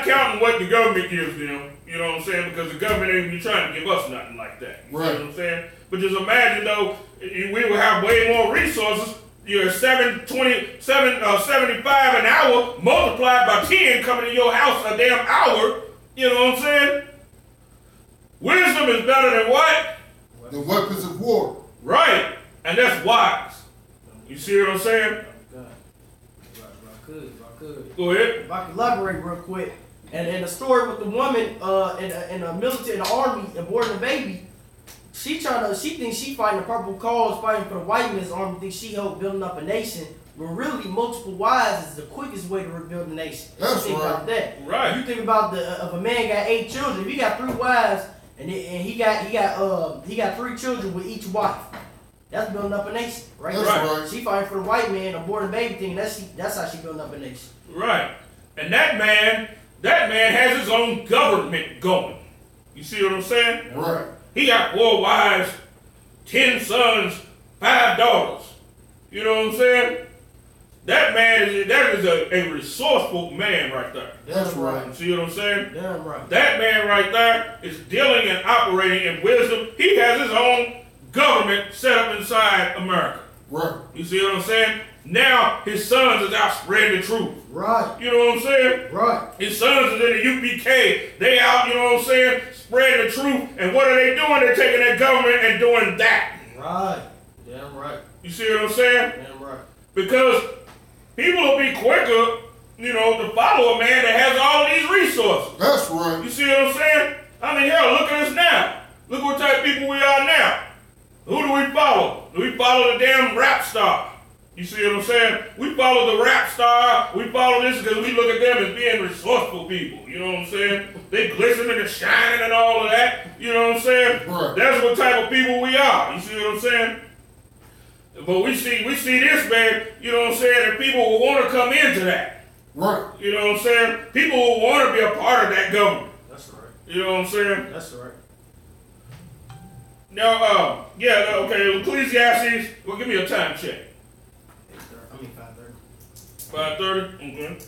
counting what the government gives them, you know what I'm saying? Because the government ain't even trying to give us nothing like that. You Right. see what I'm saying? But just imagine though, we would have way more resources. You're 75 an hour multiplied by 10 coming to your house a damn hour. You know what I'm saying? Wisdom is better than what? The weapons of war. Right. And that's wise. You see what I'm saying? God. If I could. Go ahead. If I could elaborate real quick. And the story with the woman in the military, in the army, aborting a baby, she thinks she fighting a purple cause, fighting for the white man's army, thinks she helped building up a nation. When really, multiple wives is the quickest way to rebuild a nation. That's think right. about that. Right. You think about if a man got 8 children, if he got 3 wives, and he got 3 children with each wife. That's building up a nation, right? That's right. She fighting for the white man, aborting a baby thing. That's how she building up a nation. Right. And that man has his own government going. You see what I'm saying? Right. He got 4 wives, 10 sons, 5 daughters. You know what I'm saying? That is a resourceful man right there. That's right. You see what I'm saying? Damn right. That man right there is dealing and operating in wisdom. He has his own government set up inside America. Right. You see what I'm saying? Now his sons is out spreading the truth. Right. You know what I'm saying? Right. His sons is in the UPK. They out, you know what I'm saying, spreading the truth. And what are they doing? They're taking their government and doing that. Right. Damn right. You see what I'm saying? Damn right. Because people will be quicker, you know, to follow a man that has all of these resources. That's right. You see what I'm saying? I mean, hell, look at us now. Look what type of people we are now. Who do we follow? Do we follow the damn rap star? You see what I'm saying? We follow the rap star. We follow this because we look at them as being resourceful people. You know what I'm saying? They glistening and shining and all of that. You know what I'm saying? Right. That's what type of people we are. You see what I'm saying? But we see this, man, you know what I'm saying, and people will want to come into that. Right. You know what I'm saying? People will want to be a part of that government. That's right. You know what I'm saying? That's right. Now, okay, Ecclesiastes, well, give me a time check. 5:30. 5:30? Okay.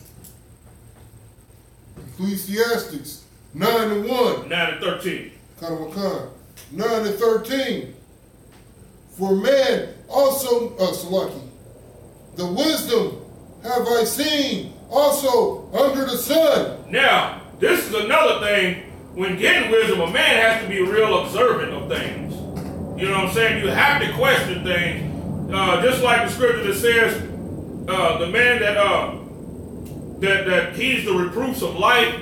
Ecclesiastics 9:1. 9 and 13. Kanawakan 9 and 13. For man also, Salaki, the wisdom have I seen also under the sun. Now, this is another thing. When getting wisdom, a man has to be real observant of things. You know what I'm saying? You have to question things. Just like the scripture that says, the man that heeds the reproofs of life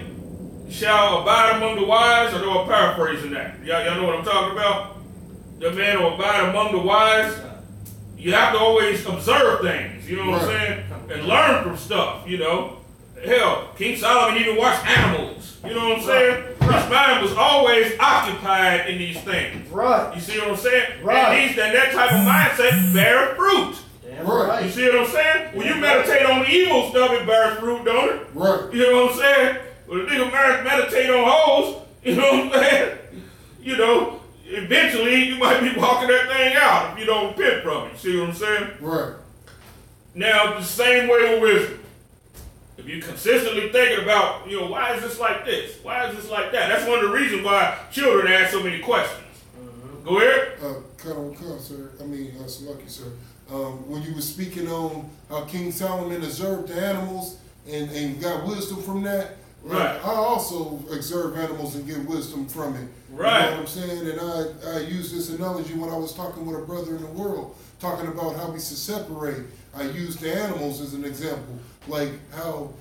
shall abide among the wise. I know I'm paraphrasing that. Y'all know what I'm talking about? The man will abide among the wise. You have to always observe things, you know what I'm saying? And learn from stuff, you know. Hell, King Solomon even watched animals. You know what I'm saying? His mind was always occupied in these things. Right. You see what I'm saying? Right. And that type of mindset bears fruit. Damn right. You see what I'm saying? When you meditate on evil stuff, it bears fruit, don't it? Right. You know what I'm saying? When a nigga meditate on hoes, you know what I'm saying? You know, eventually you might be walking that thing out if you don't repent from it. See what I'm saying? Right. Now, the same way with wisdom. If you're consistently thinking about, you know, why is this like this? Why is this like that? That's one of the reasons why children ask so many questions. Go ahead. Salaki, sir. When you were speaking on how King Solomon observed the animals and got wisdom from that, Right. I also observe animals and get wisdom from it. Right. You know what I'm saying? And I used this analogy when I was talking with a brother in the world, talking about how we should separate. I used the animals as an example. Like how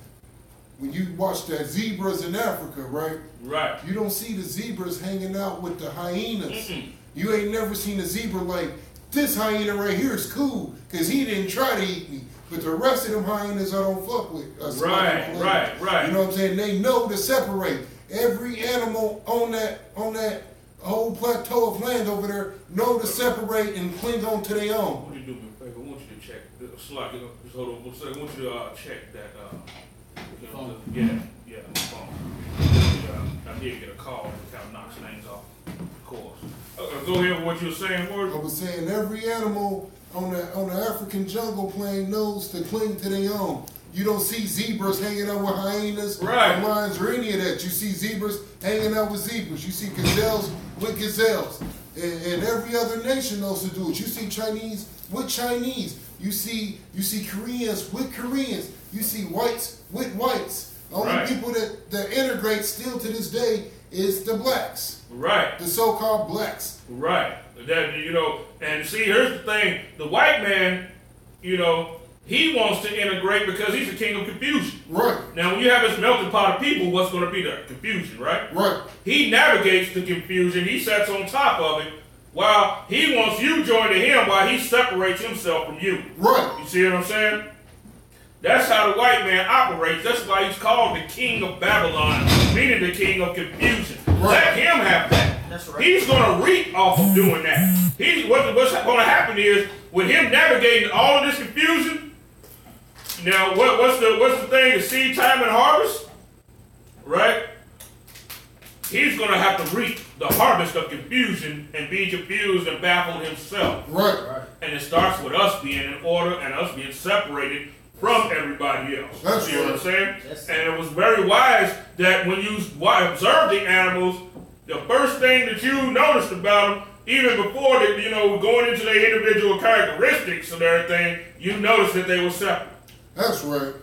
when you watch that zebras in Africa, right? Right. You don't see the zebras hanging out with the hyenas. Mm-mm. You ain't never seen a zebra like, this hyena right here is cool because he didn't try to eat me. But the rest of them hyenas I don't fuck with. Right. You know what I'm saying? They know to separate. Every animal on that whole plateau of land over there know to separate and cling on to their own. What do you do me a favor? I want you to check. Slack, just hold on one second. I want you to check that. My phone. I did get a call that kind of knocks things off. Of course. Go ahead with what you were saying, Ward. I was saying every animal on the African jungle plain knows to cling to their own. You don't see zebras hanging out with hyenas, right, or lions, or any of that. You see zebras hanging out with zebras. You see gazelles with gazelles. And every other nation knows to do it. You see Chinese with Chinese. You see Koreans with Koreans. You see whites with whites. The only people that integrate still to this day is the blacks. Right. The so-called blacks. Right. That, you know, and see, here's the thing. The white man, you know, he wants to integrate because he's the king of confusion. Right. Now, when you have this melting pot of people, what's going to be the confusion, right? Right. He navigates the confusion. He sits on top of it while he wants you joined to him while he separates himself from you. Right. You see what I'm saying? That's how the white man operates. That's why he's called the king of Babylon, meaning the king of confusion. Right. Let him have that. That's right. He's going to reap off of doing that. What's going to happen is, with him navigating all of this confusion, now what's the thing? The seed time and harvest, right? He's going to have to reap the harvest of confusion and be confused and baffled himself. Right. And it starts with us being in order and us being separated from everybody else. That's you know what I'm right. saying? Yes. And it was very wise that when you observe the animals, the first thing that you noticed about them, even before they, you know, going into their individual characteristics and everything, you noticed that they were separate. That's right.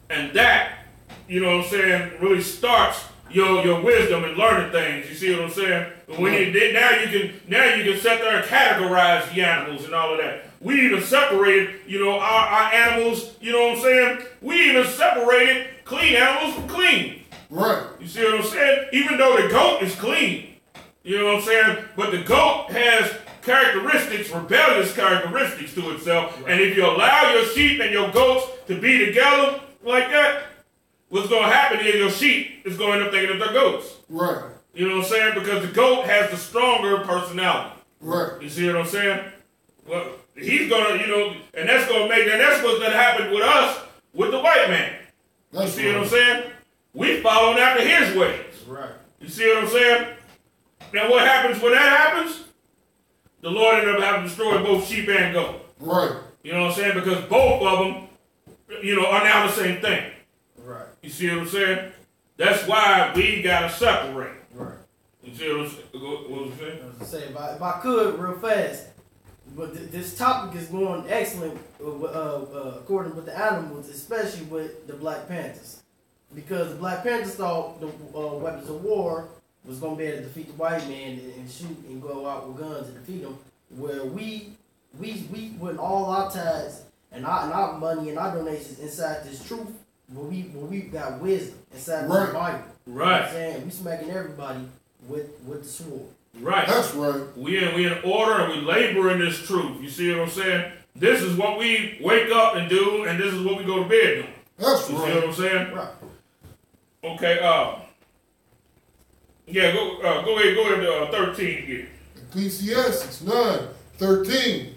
And that, you know what I'm saying, really starts your wisdom and learning things. You see what I'm saying? But when you did, now you can sit there and categorize the animals and all of that. We even separated, you know, our animals, you know what I'm saying? We even separated clean animals from clean. Right. You see what I'm saying? Even though the goat is clean, you know what I'm saying? But the goat has characteristics, rebellious characteristics to itself. Right. And if you allow your sheep and your goats to be together like that, what's going to happen is your sheep is going to end up thinking that they're goats. Right. You know what I'm saying? Because the goat has the stronger personality. Right. You see what I'm saying? Well, he's going to, you know, and that's going to that's what's going to happen with us, with the white man. That's You see right. what I'm saying? We following after his ways. Right. You see what I'm saying? Now what happens when that happens? The Lord ended up having to destroy both sheep and goat. Right. You know what I'm saying? Because both of them, you know, are now the same thing. Right. You see what I'm saying? That's why we gotta separate. Right. You see what I'm saying? What was I saying? I was gonna say, if I could, real fast, but this topic is going excellent according with the animals, especially with the Black Panthers, because the Black Panthers thought the weapons of war was gonna be able to defeat the white man and shoot and go out with guns and defeat them. Where we put all our ties and our money and our donations inside this truth, where we got wisdom inside Right. the Bible. You know what Right. I'm saying? We smacking everybody with the sword. Right. That's right. We in order and we labor in this truth. You see what I'm saying? This is what we wake up and do, and this is what we go to bed doing. That's You see right. what I'm saying? Right. Okay. Yeah. Go ahead to 13 again. Ecclesiastes 9:13.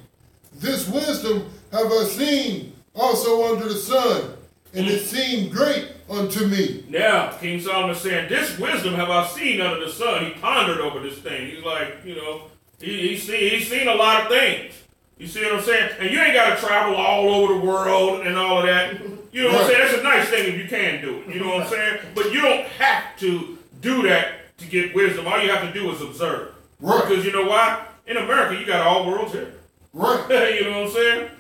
This wisdom have I seen also under the sun, and it seemed great unto me. Now, King Solomon saying, this wisdom have I seen under the sun. He pondered over this thing. He's like, you know, he's seen a lot of things. You see what I'm saying? And you ain't got to travel all over the world and all of that. You know what I'm saying? That's a nice thing if you can do it. You know what I'm saying? But you don't have to do that to get wisdom. All you have to do is observe. Right. Because you know why? In America, you got all worlds here. Right. You know what I'm saying?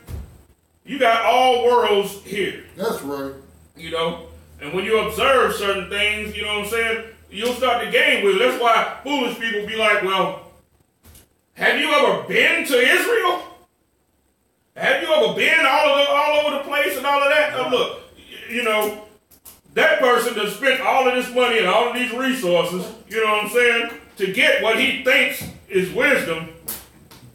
You got all worlds here. That's right. You know? And when you observe certain things, you know what I'm saying, you'll start to gain with it. That's why foolish people be like, well, have you ever been to Israel? Have you ever been all over the place and all of that? Now look, you know, that person that spent all of this money and all of these resources, you know what I'm saying, to get what he thinks is wisdom,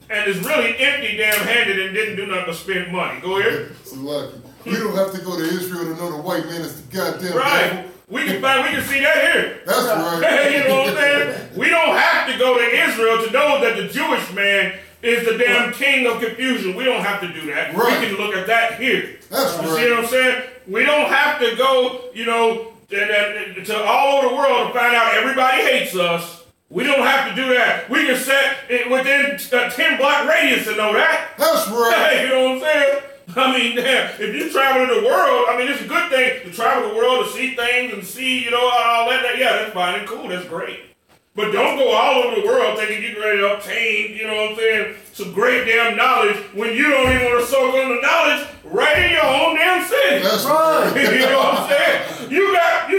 and is really empty, damn-handed, and didn't do nothing but spend money. Go ahead. So lucky. We don't have to go to Israel to know the white man is the goddamn Right. devil. We can see that here. That's right. You know what I'm saying? We don't have to go to Israel to know that the Jewish man is the damn king of confusion. We don't have to do that. Right. We can look at that here. That's You right. see what I'm saying? We don't have to go, you know, to all over the world to find out everybody hates us. We don't have to do that. We can set it within a 10-block radius to know that. That's right. You know what I'm saying? I mean, damn, if you travel the world, I mean, it's a good thing to travel the world to see things and see, you know, all that. Yeah, that's fine and cool. That's great. But don't go all over the world thinking you're ready to obtain, you know what I'm saying, some great damn knowledge when you don't even want to soak on the knowledge right in your own damn city. That's right. You know what I'm saying? You got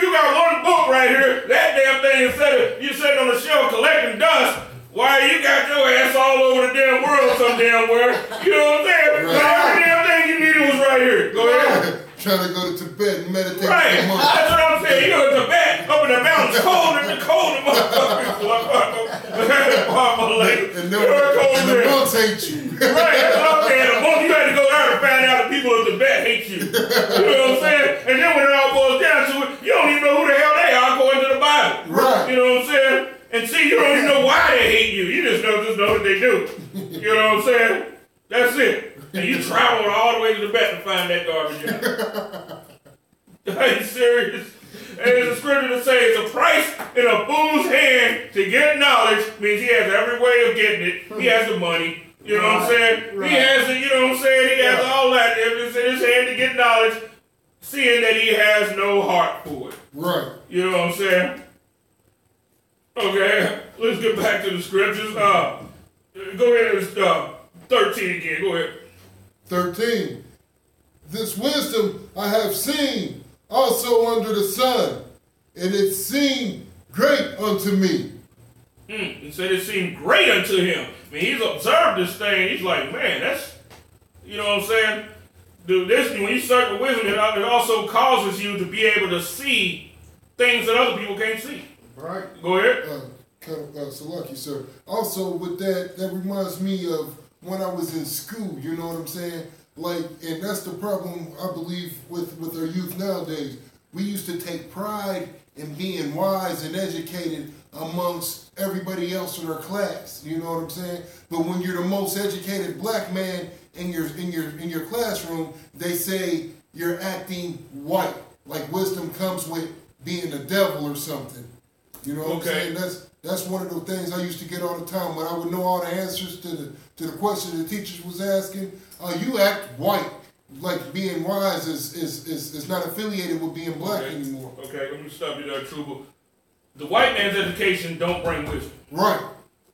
you got one book right here. That damn thing instead of you sitting on the shelf collecting dust. Why you got your ass all over the damn world some damn where? You know what I'm saying? Right. But every damn thing you needed was right here. Go ahead. Trying to go to Tibet and meditate Right. for a month. That's what I'm saying. You go to Tibet, up in the mountains, cold and motherfuckers. And the monks hate you. Right, that's what I'm saying. The monk, you had to go there to find out the people of Tibet hate you. You know what I'm saying? And then when it all boils down to it, you don't even know who the hell they are according to the Bible. Right. You know what I'm saying? And see, you don't even know why they hate you. You just know that they do. You know what I'm saying? That's it. And you traveled all the way to Tibet to find that garbage out. Are you serious? And there's a scripture that says a price in a fool's hand to get knowledge means he has every way of getting it. He has the money. You know what I'm saying? Right. He has it, you know what I'm saying? He has all that evidence in his hand to get knowledge, seeing that he has no heart for it. Right. You know what I'm saying? Okay, let's get back to the scriptures. Go ahead and 13 again. Go ahead. 13. This wisdom I have seen also under the sun, and it seemed great unto me. He said it seemed great unto him. I mean, he's observed this thing. He's like, man, that's, you know what I'm saying? Dude, this, when you search for wisdom, it also causes you to be able to see things that other people can't see. Right. Go ahead. So lucky, sir. Also, with that reminds me of when I was in school, you know what I'm saying? Like, and that's the problem, I believe, with our youth nowadays. We used to take pride in being wise and educated amongst everybody else in our class. You know what I'm saying? But when you're the most educated black man in your classroom, they say you're acting white. Like wisdom comes with being the devil or something. You know what I'm saying? That's one of the things I used to get all the time when I would know all the answers to the question the teachers was asking. You act white, like being wise is not affiliated with being black anymore. Okay, let me stop you there, Trouble. The white man's education don't bring wisdom. Right.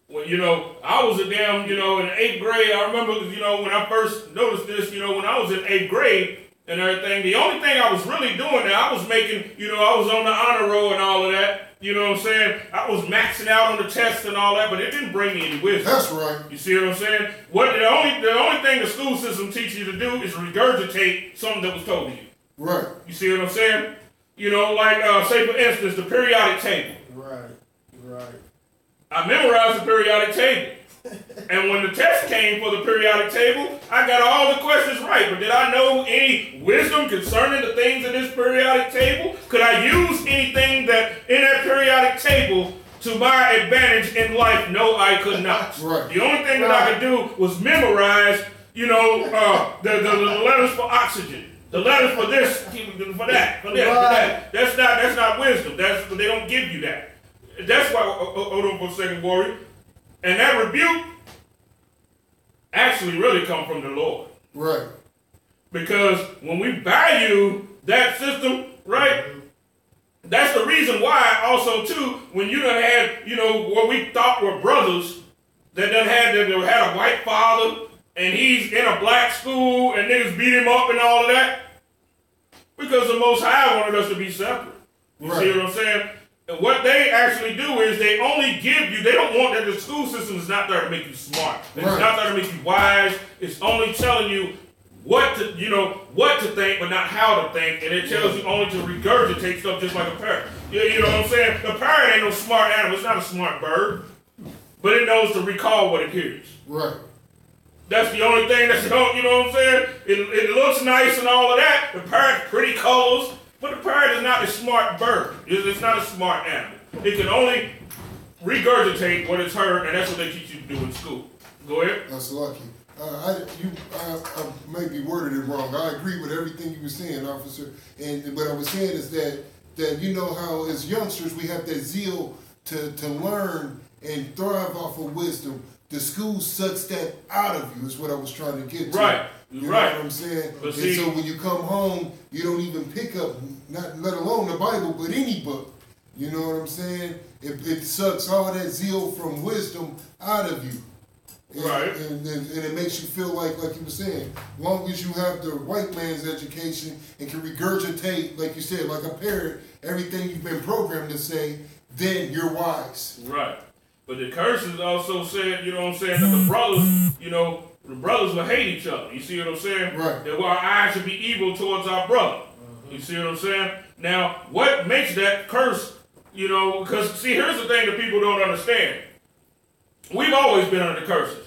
Well, you know, I was a damn, you know, in 8th grade. I remember, you know, when I first noticed this, you know, when I was in 8th grade and everything, the only thing I was really doing there, I was making, you know, I was on the honor roll and all of that. You know what I'm saying? I was maxing out on the tests and all that, but it didn't bring me any wisdom. That's right. You see what I'm saying? The only thing the school system teaches you to do is regurgitate something that was told to you. Right. You see what I'm saying? You know, like, say for instance, the periodic table. Right. I memorized the periodic table. And when the test came for the periodic table, I got all the questions right. But did I know any wisdom concerning the things in this periodic table? Could I use anything that in that periodic table to my advantage in life? No, I could not. Right. The only thing that I could do was memorize, you know, the letters for oxygen. The letters for this, for that, for that. That's not wisdom. They don't give you that. That's why, hold on for a second, Warrior. And that rebuke actually really come from the Lord. Right. Because when we value that system, right, that's the reason why also, too, when you done had, you know, what we thought were brothers that had a white father and he's in a black school and niggas beat him up and all of that, because the Most High wanted us to be separate. You see what I'm saying? And what they actually do is they only give you, they don't want that the school system is not there to make you smart. It's not there to make you wise. It's only telling you what to think, but not how to think. And it tells you only to regurgitate stuff just like a parrot. You know what I'm saying? The parrot ain't no smart animal. It's not a smart bird. But it knows to recall what it hears. Right. That's the only thing that's, you know what I'm saying? It looks nice and all of that. The parrot's pretty colors. But the parrot is not a smart bird. It's not a smart animal. It can only regurgitate what it's heard, and that's what they teach you to do in school. Go ahead. That's lucky. I maybe worded it wrong. I agree with everything you were saying, officer. And what I was saying is that you know how as youngsters we have that zeal to learn and thrive off of wisdom. The school sucks that out of you is what I was trying to get to. Right. You know what I'm saying? But and so when you come home, you don't even pick up, not let alone the Bible, but any book. You know what I'm saying? It sucks all that zeal from wisdom out of you. Right. And it makes you feel like you were saying, as long as you have the white man's education and can regurgitate, like you said, like a parrot, everything you've been programmed to say, then you're wise. Right. But the curses also said, you know what I'm saying, that the brothers, you know, the brothers will hate each other. You see what I'm saying? Right. That our eyes should be evil towards our brother. You see what I'm saying? Now, what makes that curse, you know, because, see, here's the thing that people don't understand. We've always been under the curses.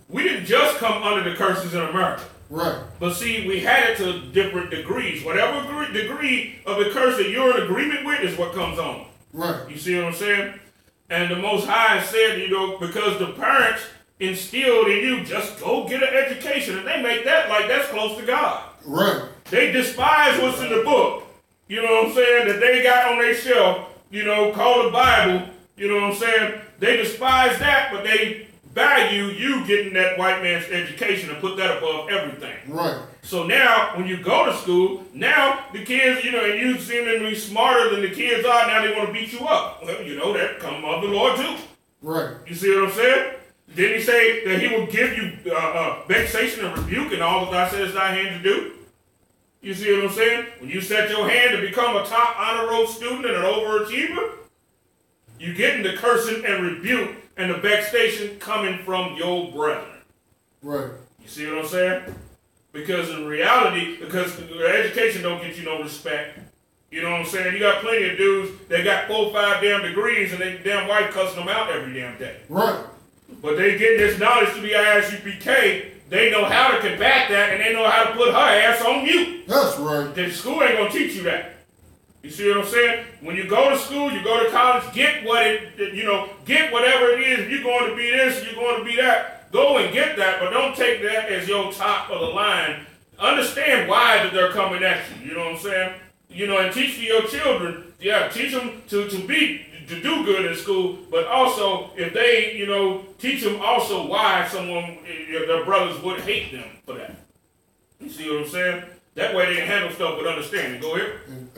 We didn't just come under the curses in America. Right. But see, we had it to different degrees. Whatever degree of the curse that you're in agreement with is what comes on. Right. You see what I'm saying? And the Most High said, you know, because the parents instilled in you, just go get an education. And they make that like that's close to God. Right. They despise what's in the book. You know what I'm saying? That they got on their shelf, you know, called the Bible. You know what I'm saying? They despise that, but they value you getting that white man's education and put that above everything. Right. So now, when you go to school, now the kids, you know, and you seem to be smarter than the kids are, now they want to beat you up. Well, you know, that come of the Lord too. Right. You see what I'm saying? Didn't he say that he will give you vexation and rebuke and all that I said is thy hand to do? You see what I'm saying? When you set your hand to become a top honor roll student and an overachiever, you getting the cursing and rebuke and the vexation coming from your brethren. Right. You see what I'm saying? Because in reality, because the education don't get you no respect. You know what I'm saying? You got plenty of dudes that got 4 or 5 damn degrees and they damn wife cussing them out every damn day. Right. But they getting this knowledge to be ISUPK. They know how to combat that and they know how to put her ass on mute. That's right. The school ain't gonna teach you that. You see what I'm saying? When you go to school, you go to college, get what get whatever it is. If you're going to be this, you're going to be that. Go and get that, but don't take that as your top of the line. Understand why that they're coming at you. You know what I'm saying? You know, and teach to your children. Yeah, teach them to do good in school, but also if they, you know, teach them also why their brothers would hate them for that. You see what I'm saying? That way they can handle stuff with understanding. Go ahead. And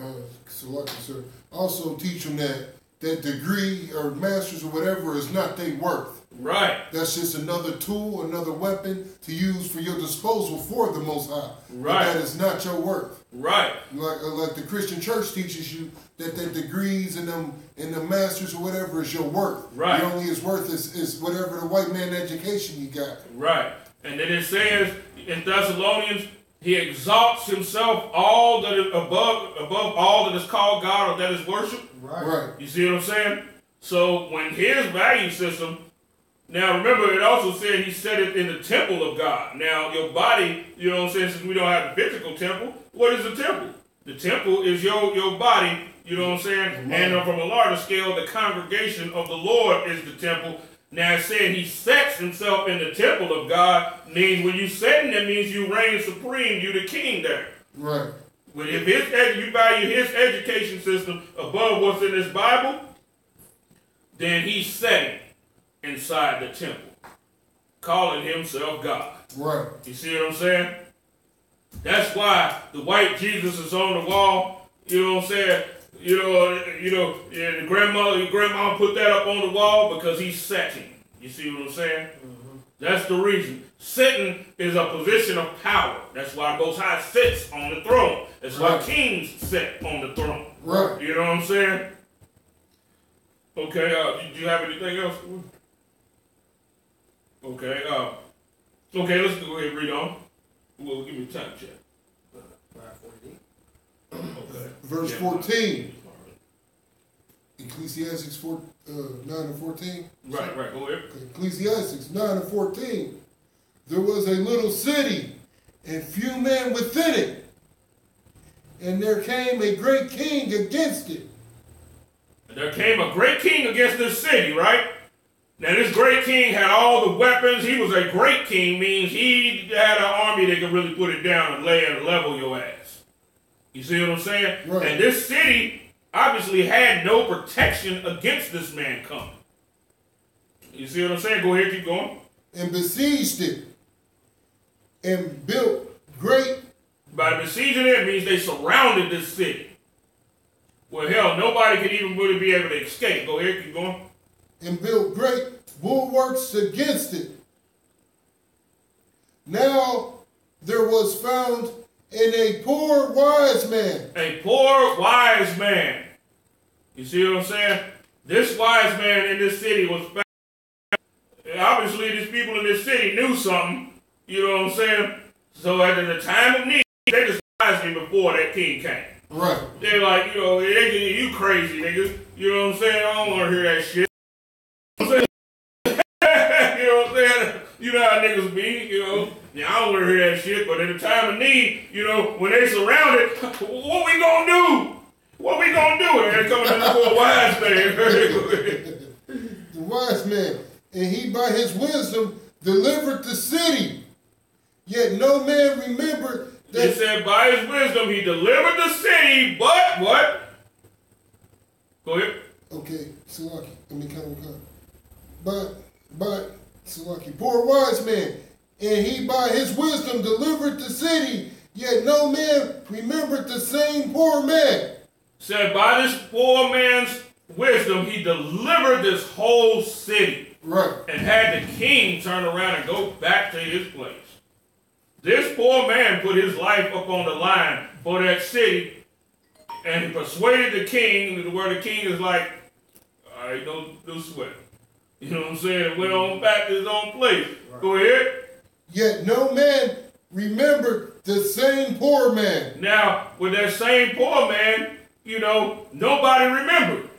sir, also teach them that degree or master's or whatever is not their worth. Right. That's just another tool, another weapon to use for your disposal for the Most High. Right. But that is not your worth. Right. Like the Christian church teaches you that degrees and the masters or whatever is your worth. Right. Your only is worth is whatever the white man education you got. Right. And then it says in Thessalonians, he exalts himself all that is above all that is called God or that is worship. Right. You see what I'm saying? So when his value system, now remember it also said he set it in the temple of God. Now your body, you know what I'm saying, since we don't have the physical temple, what is the temple? The temple is your body, you know what I'm saying? And from a larger scale, the congregation of the Lord is the temple. Now it said he sets himself in the temple of God, means when you setting, that means you reign supreme, you the king there. Right. But if you value his education system above what's in this Bible, then he's setting inside the temple, calling himself God. Right. You see what I'm saying? That's why the white Jesus is on the wall. You know what I'm saying? The grandma put that up on the wall because he's setting. You see what I'm saying? Mm-hmm. That's the reason. Sitting is a position of power. That's why Most High sits on the throne. That's why kings sit on the throne. Right. You know what I'm saying? Okay. Do you have anything else? Okay. Let's go ahead and read on. Well, give me a time check. Okay. Verse 14. Ecclesiastes 9 and 14. Right. Go ahead. Okay. Ecclesiastes 9 and 14. There was a little city, and few men within it. And there came a great king against it. There came a great king against this city, right? Now, this great king had all the weapons. He was a great king, means he had an army that could really put it down and lay and level your ass. You see what I'm saying? Right. And this city obviously had no protection against this man coming. You see what I'm saying? Go ahead, keep going. And besieged it, and built great. By besieging it means they surrounded this city. Well, hell, nobody could even really be able to escape. Go ahead, keep going. And built great bulwarks against it. Now there was found in a poor wise man. A poor wise man. You see what I'm saying? This wise man in this city was found. Obviously, these people in this city knew something. You know what I'm saying? So at the time of need, they despised him before that king came. Right. They're like, you know, you crazy niggas. You know what I'm saying? I don't want to hear that shit. You know what I'm saying? You know how niggas be, you know. Yeah, I don't want to hear that shit, but at the time of need, you know, when they surrounded, what we gonna do? What we gonna do? And they're coming in for a wise man. The wise man, and he by his wisdom delivered the city. Yet no man remembered that. It said by his wisdom he delivered the city, but what? Go ahead. Okay, Salaki, But Salaki, poor wise man, and he by his wisdom delivered the city, yet no man remembered the same poor man. Said by this poor man's wisdom he delivered this whole city. Right. And had the king turn around and go back to his place. This poor man put his life up on the line for that city, and he persuaded the king, where the king is like, all right, don't sweat. You know what I'm saying? And went on back to his own place. Right. Go ahead. Yet no man remembered the same poor man. Now, with that same poor man, you know, nobody remembered.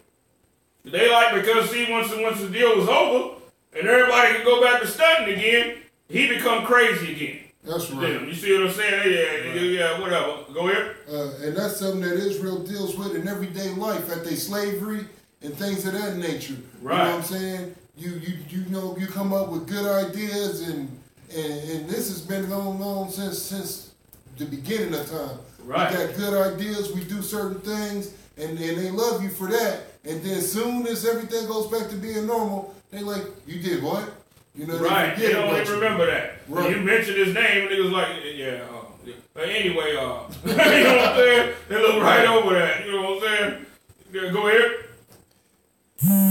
They like, because see, once the deal was over, and everybody could go back to studying again, he become crazy again. That's right. You see what I'm saying? Yeah, whatever. Go ahead. And that's something that Israel deals with in everyday life, at their slavery and things of that nature. Right. You know what I'm saying? You know, you come up with good ideas, and this has been going on since the beginning of time. Right. We got good ideas, we do certain things, and they love you for that. And then soon as everything goes back to being normal, they like, you did what? You know, right. They don't even remember that. Right. You mentioned his name, and it was like, yeah. But anyway, you know what I'm saying? They look right over that. You know what I'm saying? Yeah, go ahead.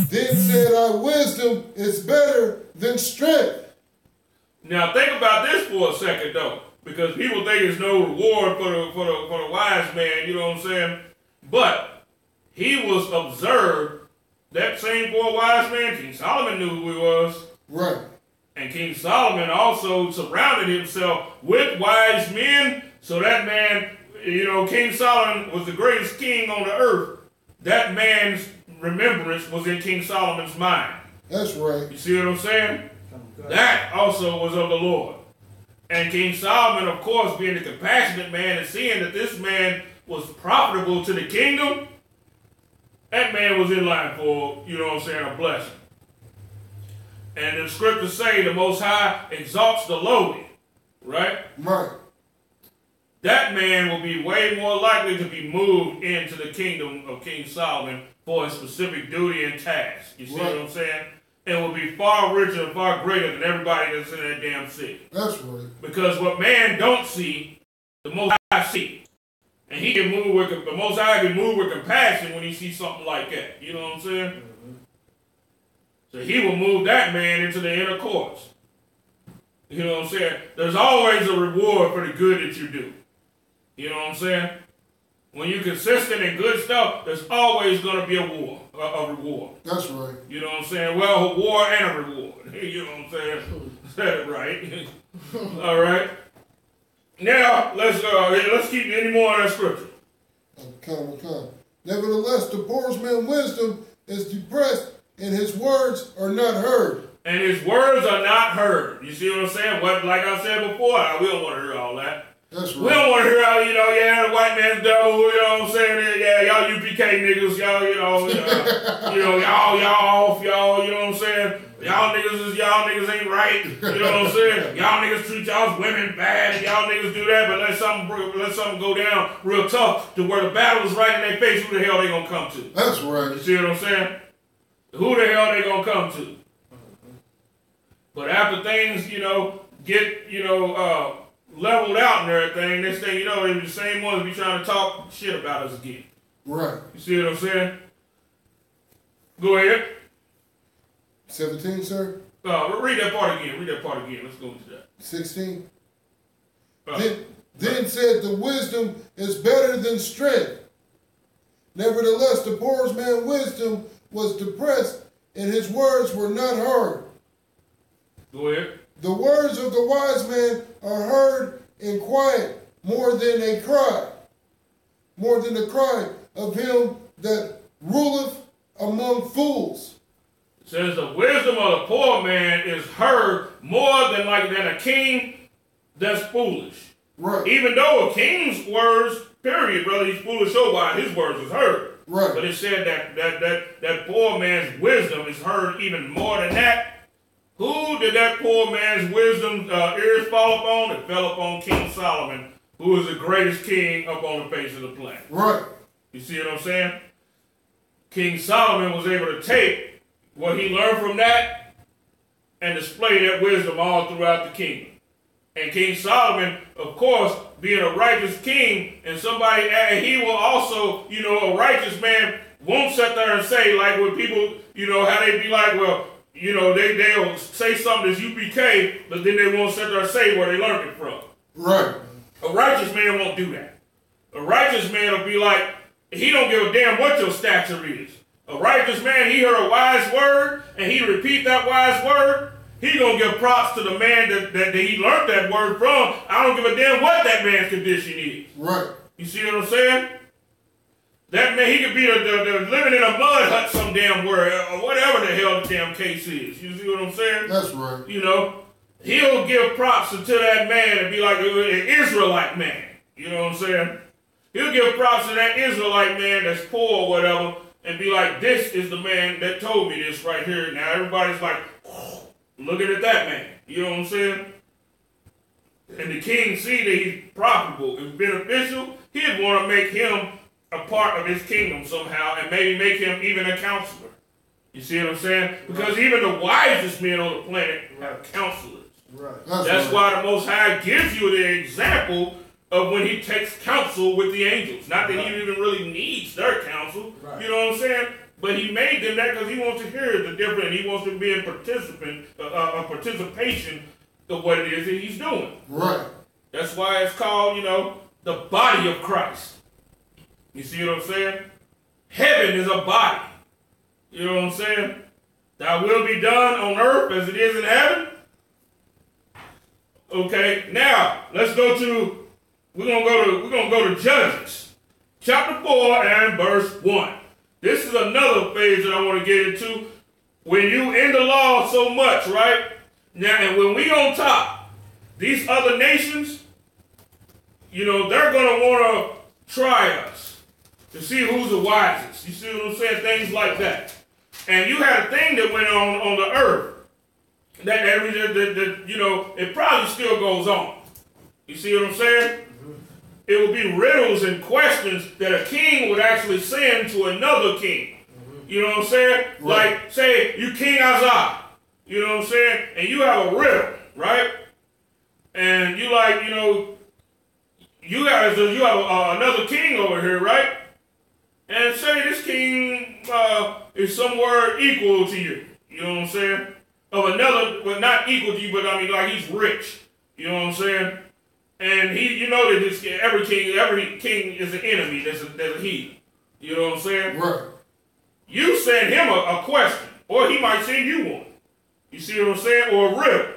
Then said our wisdom is better than strength. Now think about this for a second, though, because people think it's no reward for the wise man. You know what I'm saying? But he was observed. That same poor wise man, King Solomon knew who he was. Right. And King Solomon also surrounded himself with wise men. So that man, you know, King Solomon was the greatest king on the earth. That man's remembrance was in King Solomon's mind. That's right. You see what I'm saying? That also was of the Lord. And King Solomon, of course, being the compassionate man and seeing that this man was profitable to the kingdom, that man was in line for, you know what I'm saying, a blessing. And the scriptures say the Most High exalts the lowly, right? Right. That man will be way more likely to be moved into the kingdom of King Solomon for a specific duty and task. You see what I'm saying? And will be far richer and far greater than everybody that's in that damn city. That's right. Because what man don't see, the Most High see. And he can move with, the Most High can move with compassion when he sees something like that. You know what I'm saying? Mm-hmm. So he will move that man into the inner courts. You know what I'm saying? There's always a reward for the good that you do. You know what I'm saying? When you're consistent in good stuff, there's always going to be a reward. That's right. You know what I'm saying? Well, a war and a reward. You know what I'm saying? Said it right. All right. Now, let's keep any more of that scripture. Okay. Nevertheless, the poor man's wisdom is depressed, and his words are not heard. And his words are not heard. You see what I'm saying? Like I said before, we don't want to hear all that. That's right. We don't want to hear how, you know, yeah, the white man's devil, you know what I'm saying? Yeah, y'all UPK niggas, y'all, y'all, you know what I'm saying? Y'all niggas ain't right. You know what I'm saying? Y'all niggas treat y'all's women bad. Y'all niggas do that, but let something go down real tough to where the battle is right in their face. Who the hell they gonna come to? That's right. You see what I'm saying? Who the hell they gonna come to? But after things, you know, get, you know, leveled out and everything, next thing you know, they be the same ones be trying to talk shit about us again. Right. You see what I'm saying? Go ahead. 17, sir? Read that part again. Let's go into that. 16. Then said the wisdom is better than strength. Nevertheless, the poor man's wisdom was depressed, and his words were not heard. Go ahead. The words of the wise man are heard in quiet, more than the cry of him that ruleth among fools. It says the wisdom of the poor man is heard more than a king that's foolish. Right. Even though a king's words, period, whether he's foolish or wise, his words is heard. Right. But it said that poor man's wisdom is heard even more than that. Who did that poor man's wisdom ears fall upon? It fell upon King Solomon, who is the greatest king up on the face of the planet. Right. You see what I'm saying? King Solomon was able to take what he learned from that and display that wisdom all throughout the kingdom. And King Solomon, of course, being a righteous king, and he will also, a righteous man won't sit there and say, like when people, how they be like, well, they'll say something as UPK, but then they won't sit there and say where they learned it from. Right. A righteous man won't do that. A righteous man will be like, he don't give a damn what your stature is. A righteous man, he heard a wise word, and he repeat that wise word, he gonna give props to the man that he learned that word from. I don't give a damn what that man's condition is. Right. You see what I'm saying? That man, he could be living in a mud hut some damn where, or whatever the hell the damn case is. You see what I'm saying? That's right. He'll give props to that man and be like an Israelite man. You know what I'm saying? He'll give props to that Israelite man that's poor or whatever and be like, this is the man that told me this right here. Now everybody's like, looking at that man. You know what I'm saying? And the king see that he's profitable and beneficial, he'd want to make him a part of his kingdom somehow and maybe make him even a counselor. You see what I'm saying? Because even the wisest men on the planet have counselors. Right. That's why the Most High gives you the example of when he takes counsel with the angels. Not that he even really needs their counsel. Right. You know what I'm saying? But he made them that because he wants to hear the different. He wants to be in participation of what it is that he's doing. Right. That's why it's called, the body of Christ. You see what I'm saying? Heaven is a body. You know what I'm saying? Thy will be done on earth as it is in heaven. Okay, now let's go to. We're gonna go to Judges, chapter 4 and verse 1. This is another phase that I want to get into. When you in the law so much, right? Now, and when we on top, these other nations, they're going to want to try us to see who's the wisest. You see what I'm saying? Things like that. And you had a thing that went on the earth that it probably still goes on. You see what I'm saying? It would be riddles and questions that a king would actually send to another king. You know what I'm saying? Right. Like, say, you King Isupk. You know what I'm saying? And you have a riddle, right? And you you have another king over here, right? And say this king is somewhere equal to you. You know what I'm saying? Of another, well, not equal to you, but I mean, like he's rich. You know what I'm saying? And that every king is an enemy. There's a he. You know what I'm saying? Right. You send him a question, or he might send you one. You see what I'm saying? Or a riddle.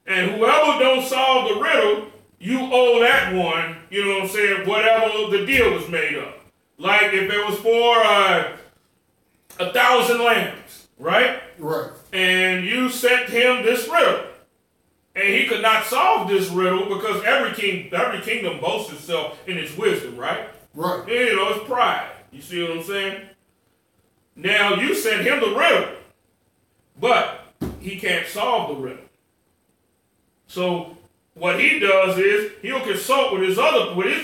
And whoever don't solve the riddle, you owe that one. You know what I'm saying? Whatever the deal was made of. Like if it was for 1,000 lambs, right? Right. And you sent him this riddle. And he could not solve this riddle because every kingdom boasts itself in its wisdom, right? Right. It's pride. You see what I'm saying? Now you sent him the riddle, but he can't solve the riddle. So what he does is he'll consult with his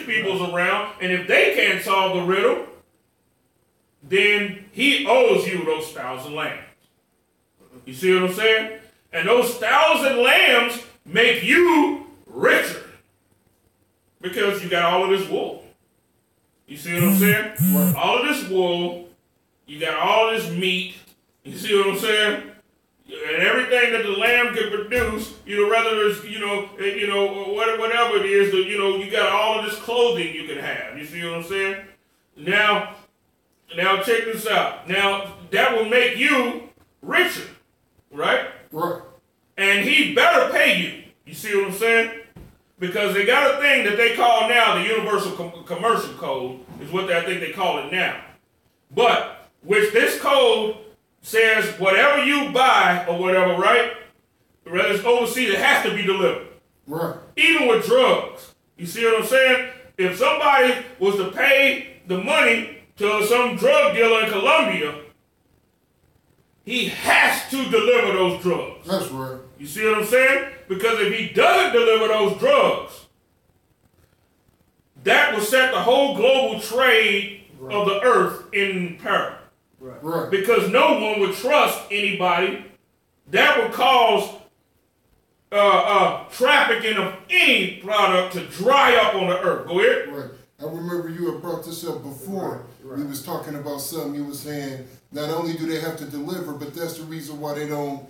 peoples around, and if they can't solve the riddle, then he owes you those 1,000 lambs. You see what I'm saying? And those 1,000 lambs make you richer because you got all of this wool. You see what I'm saying? All of this wool, you got all of this meat. You see what I'm saying? And everything that the lamb can produce, whether it's, whatever it is, you got all of this clothing you can have. You see what I'm saying? Now check this out. Now, that will make you richer, right? Right. And he better pay you. You see what I'm saying? Because they got a thing that they call now the Universal Commercial Code, is what I think they call it now. But, which this code says whatever you buy or whatever, right? Whether it's overseas, it has to be delivered. Right. Even with drugs. You see what I'm saying? If somebody was to pay the money to some drug dealer in Colombia, he has to deliver those drugs. That's right. You see what I'm saying? Because if he doesn't deliver those drugs, that will set the whole global trade of the earth in peril. Right. Because no one would trust anybody. That would cause trafficking of any product to dry up on the earth. Go ahead. Right. I remember you had brought this up before. Right. We was talking about something. You was saying not only do they have to deliver, but that's the reason why they don't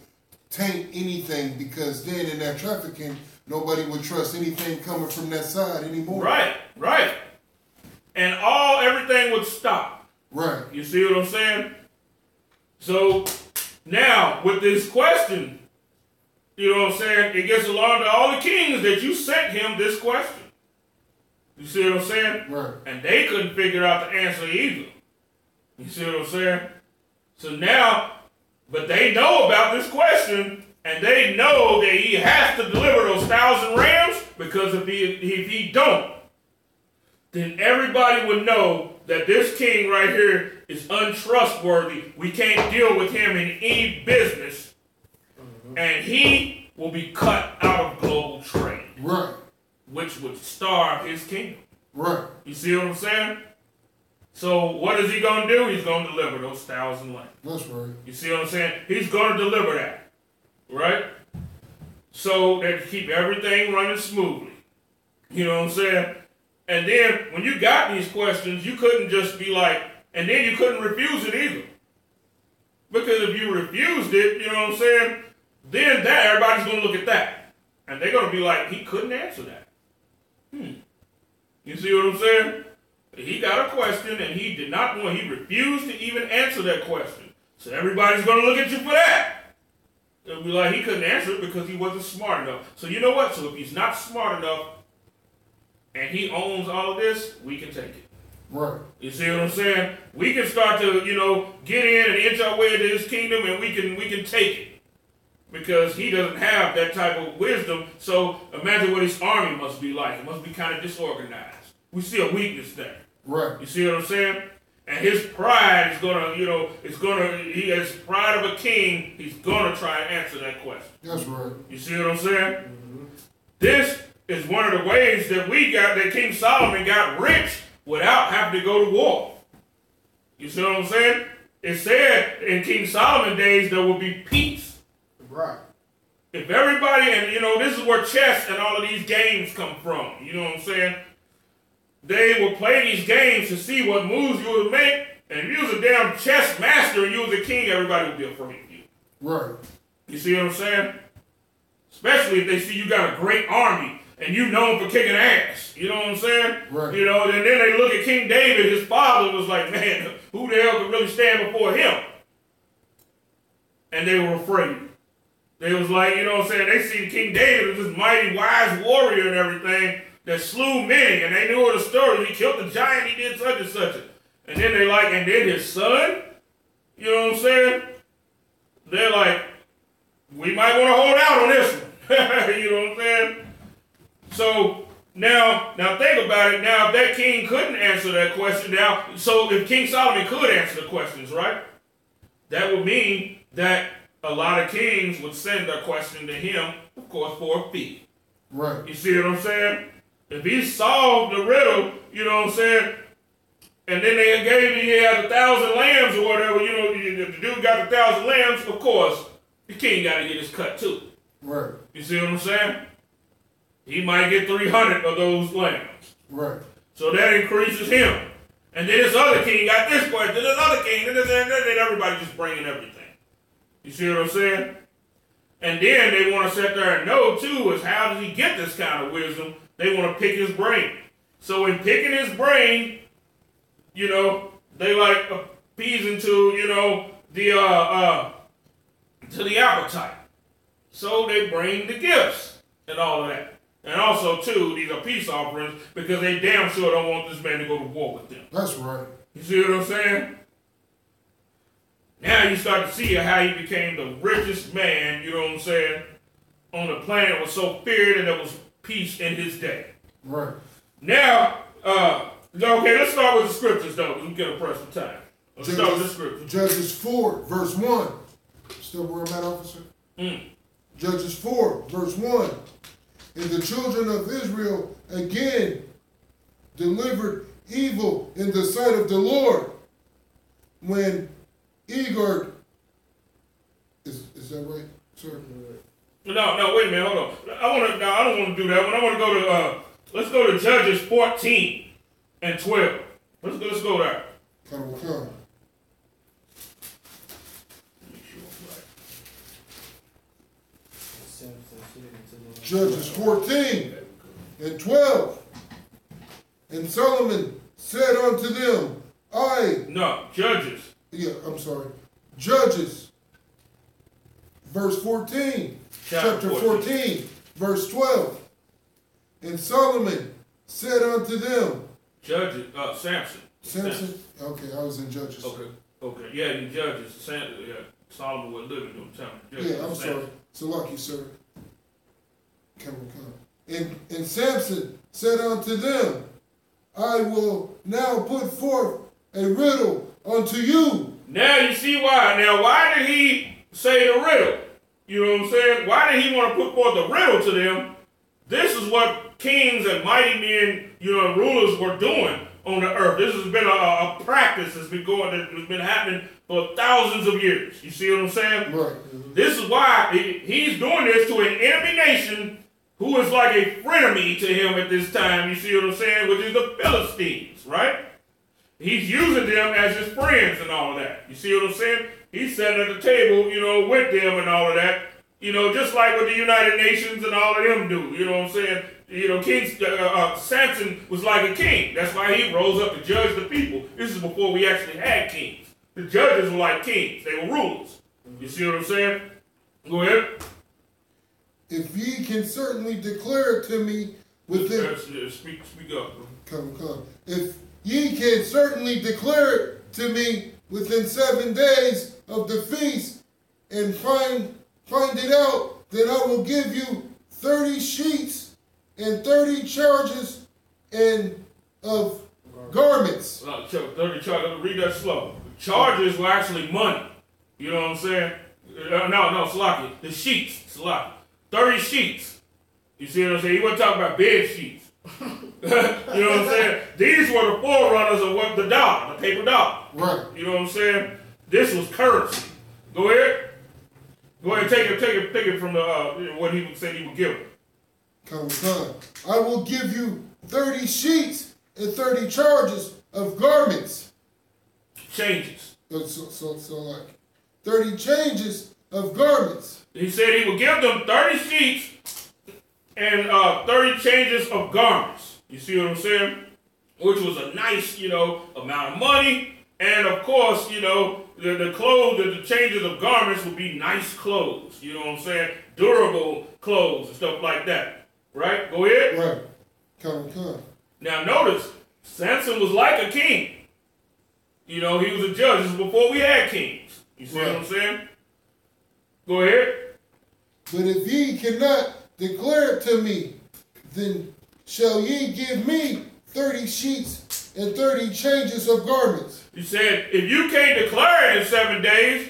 taint anything, because then in that trafficking, nobody would trust anything coming from that side anymore. Right. And everything would stop. Right. You see what I'm saying? So now with this question, you know what I'm saying, it gets along to all the kings that you sent him this question. You see what I'm saying? Right. And they couldn't figure out the answer either. You see what I'm saying? So now, but they know about this question, and they know that he has to deliver those 1,000 rams, because if he don't, then everybody would know that this king right here is untrustworthy. We can't deal with him in any business, and he will be cut out of global trade. Right. Which would starve his kingdom. Right. You see what I'm saying? So what is he going to do? He's going to deliver those 1,000 lambs. That's right. You see what I'm saying? He's going to deliver that. Right? So that to keep everything running smoothly. You know what I'm saying? And then when you got these questions, you couldn't just be like, and then you couldn't refuse it either. Because if you refused it, you know what I'm saying, then everybody's going to look at that. And they're going to be like, he couldn't answer that. You see what I'm saying? He got a question and he refused to even answer that question. So everybody's going to look at you for that. They'll be like, he couldn't answer it because he wasn't smart enough. So you know what? So if he's not smart enough and he owns all of this, we can take it. Right. You see what I'm saying? We can start to, get in and inch our way into his kingdom, and we can take it. Because he doesn't have that type of wisdom. So imagine what his army must be like. It must be kind of disorganized. We see a weakness there. Right. You see what I'm saying? And his pride is he has pride of a king. He's going to try and answer that question. That's right. You see what I'm saying? Mm-hmm. This is one of the ways that that King Solomon got rich without having to go to war. You see what I'm saying? It said in King Solomon's days there will be peace. Right. If everybody, and this is where chess and all of these games come from. You know what I'm saying? They will play these games to see what moves you would make. And if you was a damn chess master and you was a king, everybody would be afraid of you. Right. You see what I'm saying? Especially if they see you got a great army and you known for kicking ass. You know what I'm saying? Right. And then they look at King David, his father was like, man, who the hell could really stand before him? And they were afraid. They was like, you know what I'm saying, they see King David as this mighty, wise warrior and everything that slew many, and they knew all the stories. He killed the giant, he did such and such. And then and then his son, you know what I'm saying? They're like, we might want to hold out on this one. You know what I'm saying? So now think about it. Now, if that king couldn't answer that question, so if King Solomon could answer the questions, right? That would mean that a lot of kings would send a question to him, of course, for a fee. Right. You see what I'm saying? If he solved the riddle, you know what I'm saying, and then he had 1,000 lambs or whatever, if the dude got 1,000 lambs, of course, the king got to get his cut too. Right. You see what I'm saying? He might get 300 of those lambs. Right. So that increases him. And then this other king got this question, then another king, then everybody just bringing everything. You see what I'm saying? And then they want to sit there and know, too, is how does he get this kind of wisdom? They want to pick his brain. So in picking his brain, you know, they like appeasing to, you know, to the appetite. So they bring the gifts and all of that. And also, too, these are peace offerings because they damn sure don't want this man to go to war with them. That's right. You see what I'm saying? Now you start to see how he became the richest man, you know what I'm saying, on the planet, was so feared and there was peace in his day. Right. Now, okay, let's start with the scriptures, though. We get a press for time. Let's start with the scriptures. Judges 4, verse 1. Still where I'm at, officer? Judges 4, verse 1. And the children of Israel again delivered evil in the sight of the Lord when Egard, is that right, sir? No, wait a minute, hold on. I don't want to do that one. I want to go to, let's go to Judges 14 and 12. Let's go there. Come. Judges 14 and 12. And Solomon said unto them, Judges. Yeah, I'm sorry. Judges, verse 14. Chapter 14, verse 12. And Solomon said unto them, Judges, Samson. Okay, I was in Judges. Okay. Yeah, in Judges. Solomon was living during the time. Yeah, I'm sorry. So lucky, sir. Come. And Samson said unto them, I will now put forth a riddle unto you. Now you see why. Now, why did he say the riddle? You know what I'm saying? Why did he want to put forth a riddle to them? This is what kings and mighty men, you know, rulers were doing on the earth. This has been a practice that's been happening for thousands of years. You see what I'm saying? Right. This is why he's doing this to an enemy nation who is like a frenemy to him at this time. You see what I'm saying? Which is the Philistines, right? He's using them as his friends and all of that. You see what I'm saying? He's sitting at the table, you know, with them and all of that. You know, just like what the United Nations and all of them do. You know what I'm saying? You know, Samson was like a king. That's why he rose up to judge the people. This is before we actually had kings. The judges were like kings. They were rulers. You see what I'm saying? Go ahead. If ye can certainly declare it to me within... Speak up. Come. If ye can certainly declare it to me within 7 days of the feast and find it out, then I will give you 30 sheets and 30 charges of garments. 30 charges. Read that slow. Charges were actually money. You know what I'm saying? No, Slaki. The sheets, Slaki. 30 sheets. You see what I'm saying? He wasn't talking about bed sheets. You know what I'm saying? These were the forerunners of what the dollar, the paper dollar. Right. You know what I'm saying? This was currency. Go ahead. Go ahead and take it from what he said he would give him. Come. I will give you 30 sheets and 30 charges of garments. Changes. So like 30 changes of garments. He said he would give them 30 sheets and 30 changes of garments. You see what I'm saying? Which was a nice, you know, amount of money. And of course, you know, the clothes, the changes of garments would be nice clothes. You know what I'm saying? Durable clothes and stuff like that. Right? Go ahead. Right. Come. Now notice, Samson was like a king. You know, he was a judge. This is before we had kings. You see what I'm saying? Go ahead. But if ye cannot declare it to me, then shall ye give me 30 sheets and 30 changes of garments. He said, if you can't declare it in 7 days,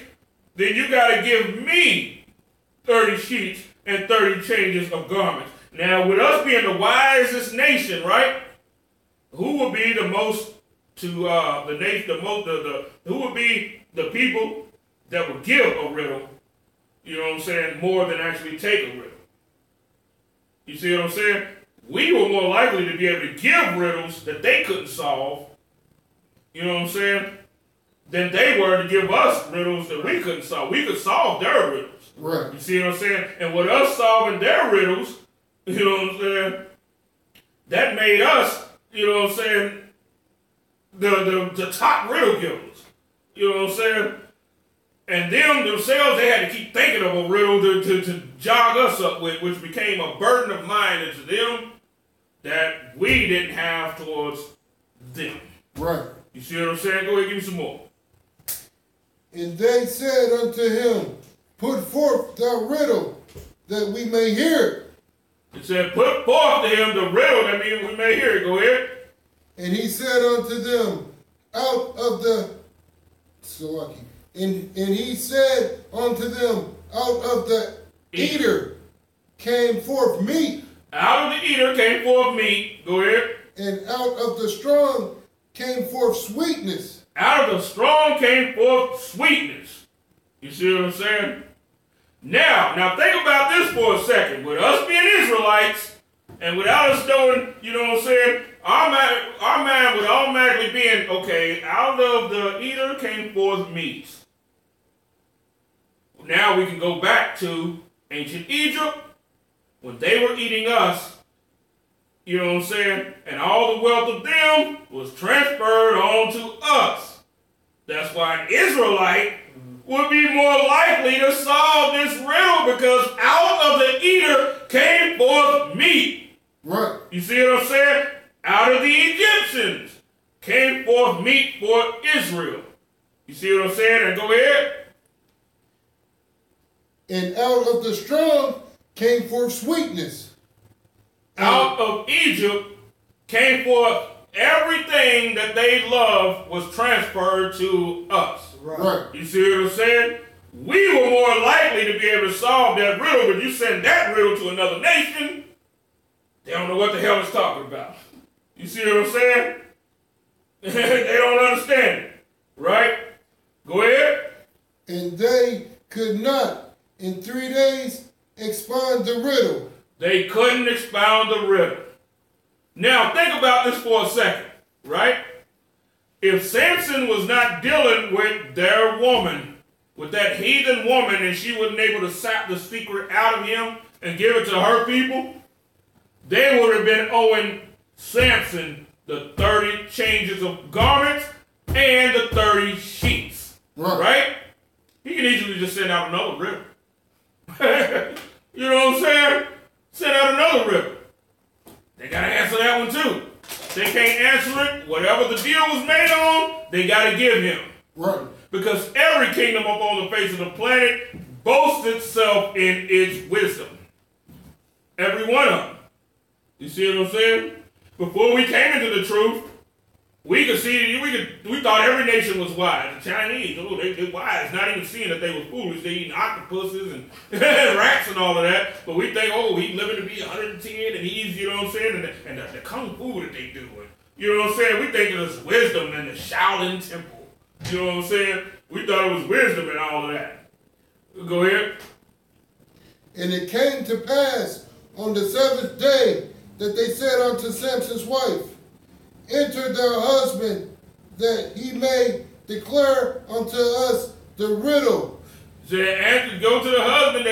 then you got to give me 30 sheets and 30 changes of garments. Now, with us being the wisest nation, right? Who would be the most to the nation? Who would be the people that would give a riddle? You know what I'm saying? More than actually take a riddle. You see what I'm saying? We were more likely to be able to give riddles that they couldn't solve. You know what I'm saying? Than they were to give us riddles that we couldn't solve. We could solve their riddles. Right. You see what I'm saying? And with us solving their riddles, you know what I'm saying, that made us, you know what I'm saying, the top riddle givers. You know what I'm saying? And them themselves, they had to keep thinking of a riddle to jog us up with, which became a burden of mind to them that we didn't have towards them. Right. You see what I'm saying? Go ahead, give me some more. And they said unto him, put forth thy riddle, that we may hear it. It said, put forth to him the riddle, that means we may hear it. Go ahead. And he said unto them, out of the and he said unto them, out of the eater came forth meat. Out of the eater came forth meat. Go ahead. And out of the strong came forth sweetness. Out of the strong came forth sweetness. You see what I'm saying? Now think about this for a second. With us being Israelites, and without us knowing, you know what I'm saying, our mind would automatically be in, okay, out of the eater came forth meat. Now we can go back to ancient Egypt, when they were eating us, you know what I'm saying, and all the wealth of them was transferred on to us. That's why an Israelite would be more likely to solve this riddle, because out of the eater came forth meat. Right. You see what I'm saying? Out of the Egyptians came forth meat for Israel. You see what I'm saying? And go ahead. And out of the strong came forth sweetness. Out of Egypt came forth everything that they loved was transferred to us. Right. You see what I'm saying? We were more likely to be able to solve that riddle, but you send that riddle to another nation, they don't know what the hell it's talking about. You see what I'm saying? They don't understand it. Right? Go ahead. And they could not in 3 days expound the riddle. They couldn't expound the riddle. Now, think about this for a second, right? If Samson was not dealing with their woman, with that heathen woman, and she wasn't able to sap the secret out of him and give it to her people, they would have been owing Samson the 30 changes of garments and the 30 sheets, right? He can easily just send out another riddle. You know what I'm saying? Send out another riddle. They got to answer that one too. They can't answer it. Whatever the deal was made on, they got to give him. Right. Because every kingdom up on the face of the planet boasts itself in its wisdom. Every one of them. You see what I'm saying? Before we came into the truth, we thought every nation was wise. The Chinese, they're wise, not even seeing that they were foolish. They eating octopuses and rats and all of that. But we think, he's living to be 110 and he's, you know what I'm saying? And the kung fu that they do. You know what I'm saying? We think it was wisdom in the Shaolin Temple. You know what I'm saying? We thought it was wisdom and all of that. Go ahead. And it came to pass on the 7th day that they said unto Samson's wife, enter thy husband, that he may declare unto us the riddle. So go to the husband.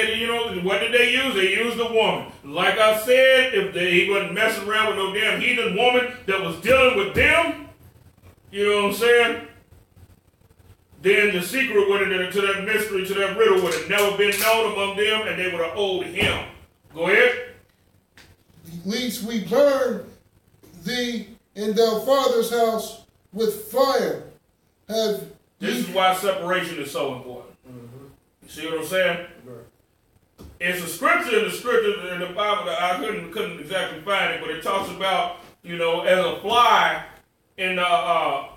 What did they use? They used the woman. Like I said, if he wasn't messing around with no damn heathen woman that was dealing with them, you know what I'm saying? Then the secret to that mystery, to that riddle would have never been known among them, and they would have owed him. Go ahead. Lest we burn thee in thy father's house with fire. This is why separation is so important. Mm-hmm. You see what I'm saying? Right. It's a scripture in the Bible that I couldn't exactly find it, but it talks about, as a fly in a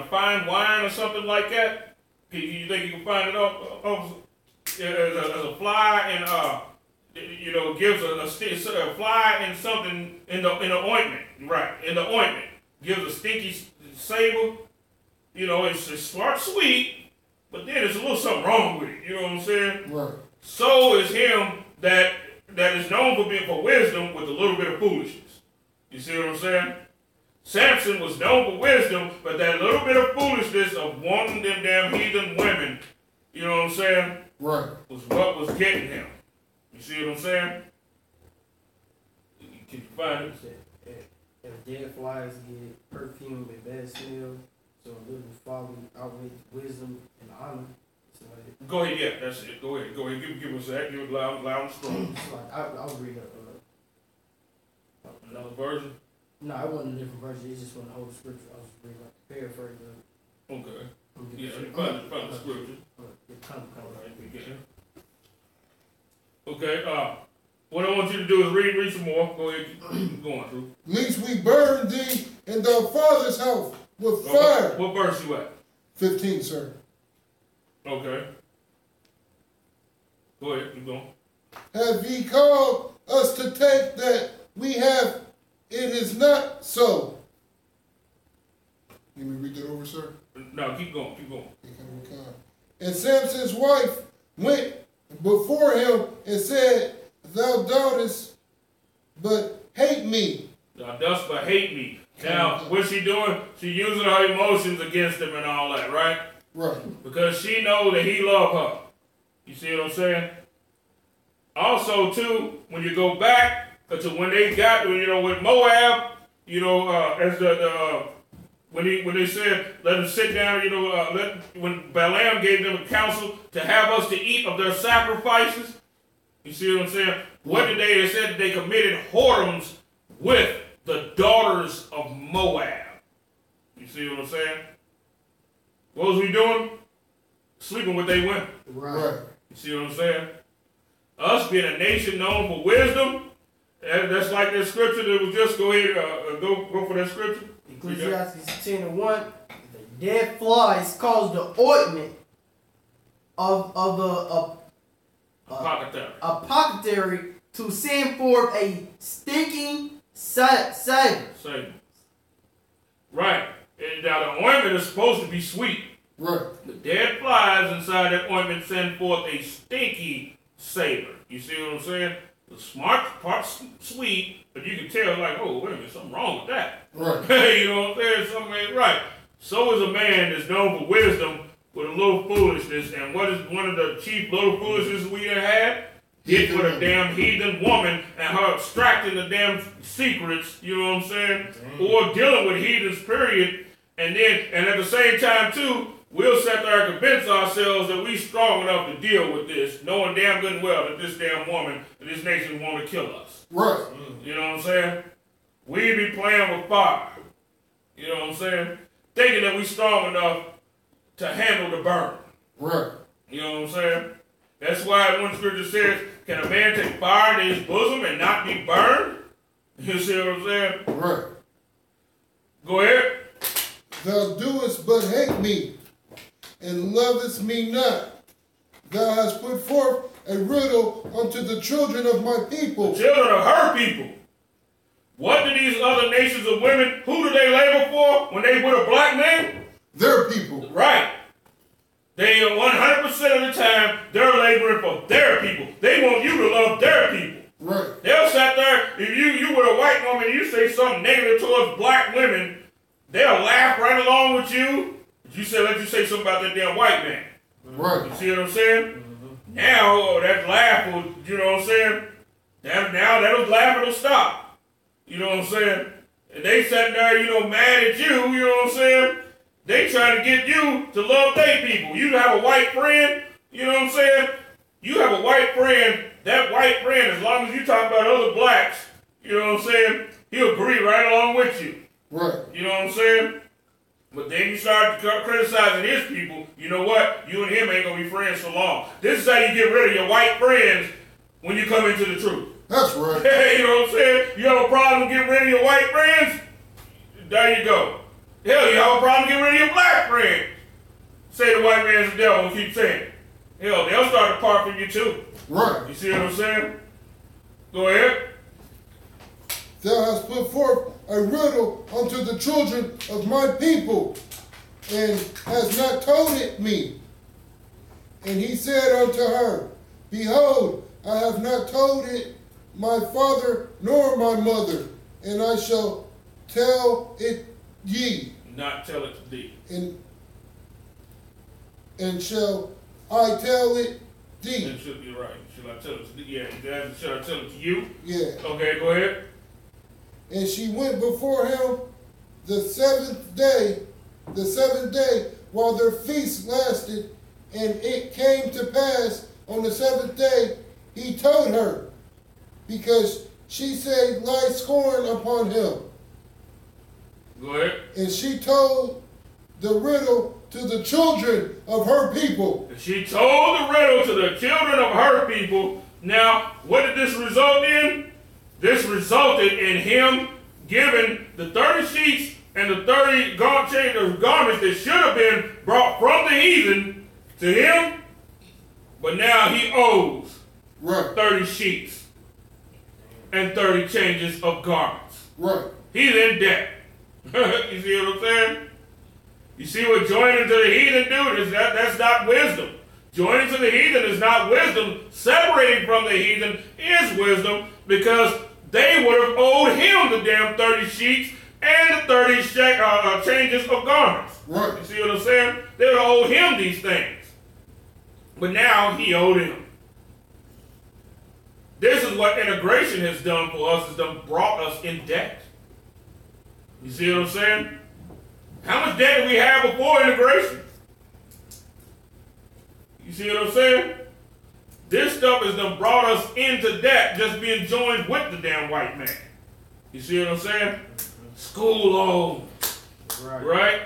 fine wine or something like that. You think you can find it as a fly in gives a fly in something in the ointment, right? In the ointment, gives a stinky savor. It's sweet, but then there's a little something wrong with it. You know what I'm saying? Right. So is him that is known for wisdom with a little bit of foolishness. You see what I'm saying? Samson was known for wisdom, but that little bit of foolishness of wanting them damn heathen women, you know what I'm saying? Right. was what was getting him. You see what I'm saying? Can you find it? If dead flies get perfume and bad smell, so a little folly outweighs wisdom and honor. So like, Go ahead, yeah, that's it. Go ahead. Give us that. Give it loud and strong. it's like I'll read Another version? no, it wasn't a different version. It's just from the whole scripture. I was reading like the paraphrase of it. Okay. I'm gonna Yeah, get you find the scripture. Come. Alright, we get it. Okay, what I want you to do is read some more. Go ahead, keep going through. Lest we burn thee in thy father's house with fire. What verse you at? 15, sir. Okay. Go ahead, keep going. Have ye called us to take that we have? It is not so. Let me read that over, sir. No, keep going, keep going. And Samson's wife went before him and said, Thou doubtest, but hate me. Thou dost but hate me. Now, what's she doing? She using her emotions against him and all that, right? Right. Because she knows that he loved her. You see what I'm saying? Also, too, when you go back to when they got, with Moab, as when they said, let them sit down, when Balaam gave them a counsel to have us to eat of their sacrifices, you see what I'm saying? What did they said? They committed whoredoms with the daughters of Moab. You see what I'm saying? What was we doing? Sleeping with they women. Right. You see what I'm saying? Us being a nation known for wisdom, that's like that scripture that was just, go ahead, go for that scripture. Ecclesiastes 10:1. The dead flies cause the ointment of the apothecary to send forth a stinking savor. Right. And now the ointment is supposed to be sweet. Right. The dead flies inside that ointment send forth a stinky savor. You see what I'm saying? The smart part's sweet, but you can tell like, oh, wait a minute, something wrong with that. Right. You know what I'm saying? Something ain't right. So is a man that's known for wisdom with a little foolishness. And what is one of the chief little foolishness we done had? Hit with a damn heathen woman and her extracting the damn secrets, you know what I'm saying? Or dealing with heathens, period. And at the same time, too, we'll sit there and convince ourselves that we strong enough to deal with this, knowing damn good and well that this damn woman and this nation want to kill us. Right. You know what I'm saying? We be playing with fire. You know what I'm saying? Thinking that we strong enough to handle the burn. Right. You know what I'm saying? That's why one scripture says, can a man take fire in his bosom and not be burned? You see what I'm saying? Right. Go ahead. Thou doest but hate me, and lovest me not. Thou hast put forth a riddle unto the children of my people. The children of her people. What do these other nations of women, who do they labor for when they with a black man? Their people. Right. They are 100% of the time, they're laboring for their people. They want you to love their people. Right. They'll sit there, if you with a white woman and you say something negative towards black women, they'll laugh right along with you. But let you say something about that damn white man. Right. You see what I'm saying? Mm-hmm. Now, that laugh will, you know what I'm saying? Now that laugh will stop. You know what I'm saying? And they sat there, mad at you, you know what I'm saying? They trying to get you to love their people. You have a white friend, you know what I'm saying? You have a white friend, that white friend, as long as you talk about other blacks, you know what I'm saying? He'll agree right along with you. Right. You know what I'm saying? But then you start criticizing his people, you know what? You and him ain't going to be friends for long. This is how you get rid of your white friends when you come into the truth. That's right. You know what I'm saying? You have a problem getting rid of your white friends? There you go. Hell, you have a problem getting rid of your black friends. Say the white man's the devil and keep saying it. Hell, they'll start to part from you too. Right. You see what I'm saying? Go ahead. Thou hast put forth a riddle unto the children of my people, and hast not told it me. And he said unto her, Behold, I have not told it my father nor my mother, and I shall tell it ye. Not tell it to thee. And shall I tell it D. It should be right. Should I tell it to yeah, should I tell it to you? Yeah. Okay, go ahead. And she went before him the seventh day, while their feast lasted, and it came to pass on the seventh day, he told her, because she said, lie scorn upon him. Go ahead. And she told the riddle to the children of her people. She told the riddle to the children of her people. Now, what did this result in? This resulted in him giving the 30 sheets and the 30 garments that should have been brought from the heathen to him, but now he owes 30 sheets and 30 changes of garments. Right. He's in debt. You see what I'm saying? You see what joining to the heathen do? That's not wisdom. Joining to the heathen is not wisdom. Separating from the heathen is wisdom, because they would have owed him the damn 30 sheets and the 30 changes of garments. Right. You see what I'm saying? They would have owed him these things. But now he owed him. This is what integration has done for us. It's done brought us in debt. You see what I'm saying? How much debt did we have before integration? You see what I'm saying? This stuff has done brought us into debt just being joined with the damn white man. You see what I'm saying? School loan. Right?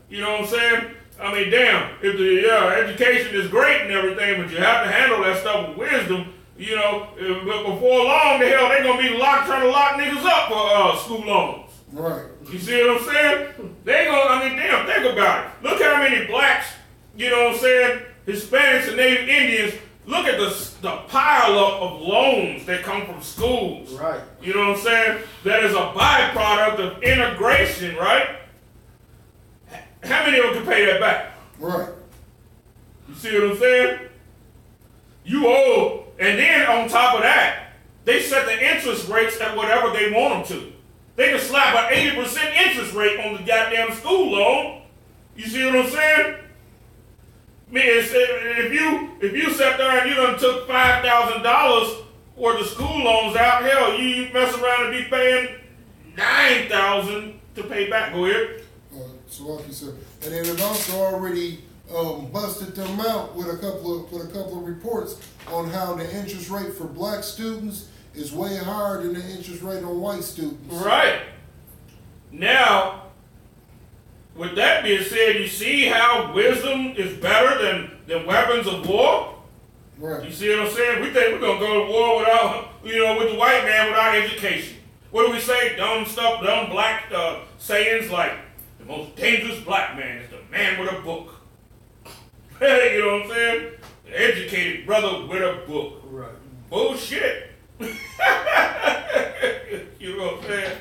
You know what I'm saying? I mean, damn, if the education is great and everything, but you have to handle that stuff with wisdom, you know, but before long, the hell, they're going to be trying to lock niggas up for school loans. Right. You see what I'm saying? They going, I mean, damn, think about it. Look how many blacks, you know what I'm saying, Hispanics and Native Indians, look at the pile up of loans that come from schools. Right. You know what I'm saying? That is a byproduct of integration, right? How many of them can pay that back? Right. You see what I'm saying? You owe, and then on top of that, they set the interest rates at whatever they want them to. They can slap an 80% interest rate on the goddamn school loan. You see what I'm saying? Man, if you sat there and you done took $5,000 worth of school loans out, hell, you mess around and be paying $9,000 to pay back. Go ahead. So like you said, and then it also already busted them out with a couple of reports on how the interest rate for black students is way higher than the interest rate on white students. Right. Now, with that being said, you see how wisdom is better than weapons of war? Right. You see what I'm saying? We think we're going to go to war without, with the white man without education. What do we say? Dumb black sayings like, the most dangerous black man is the man with a book. Hey, you know what I'm saying? The educated brother with a book. Right. Bullshit. You know what I'm saying?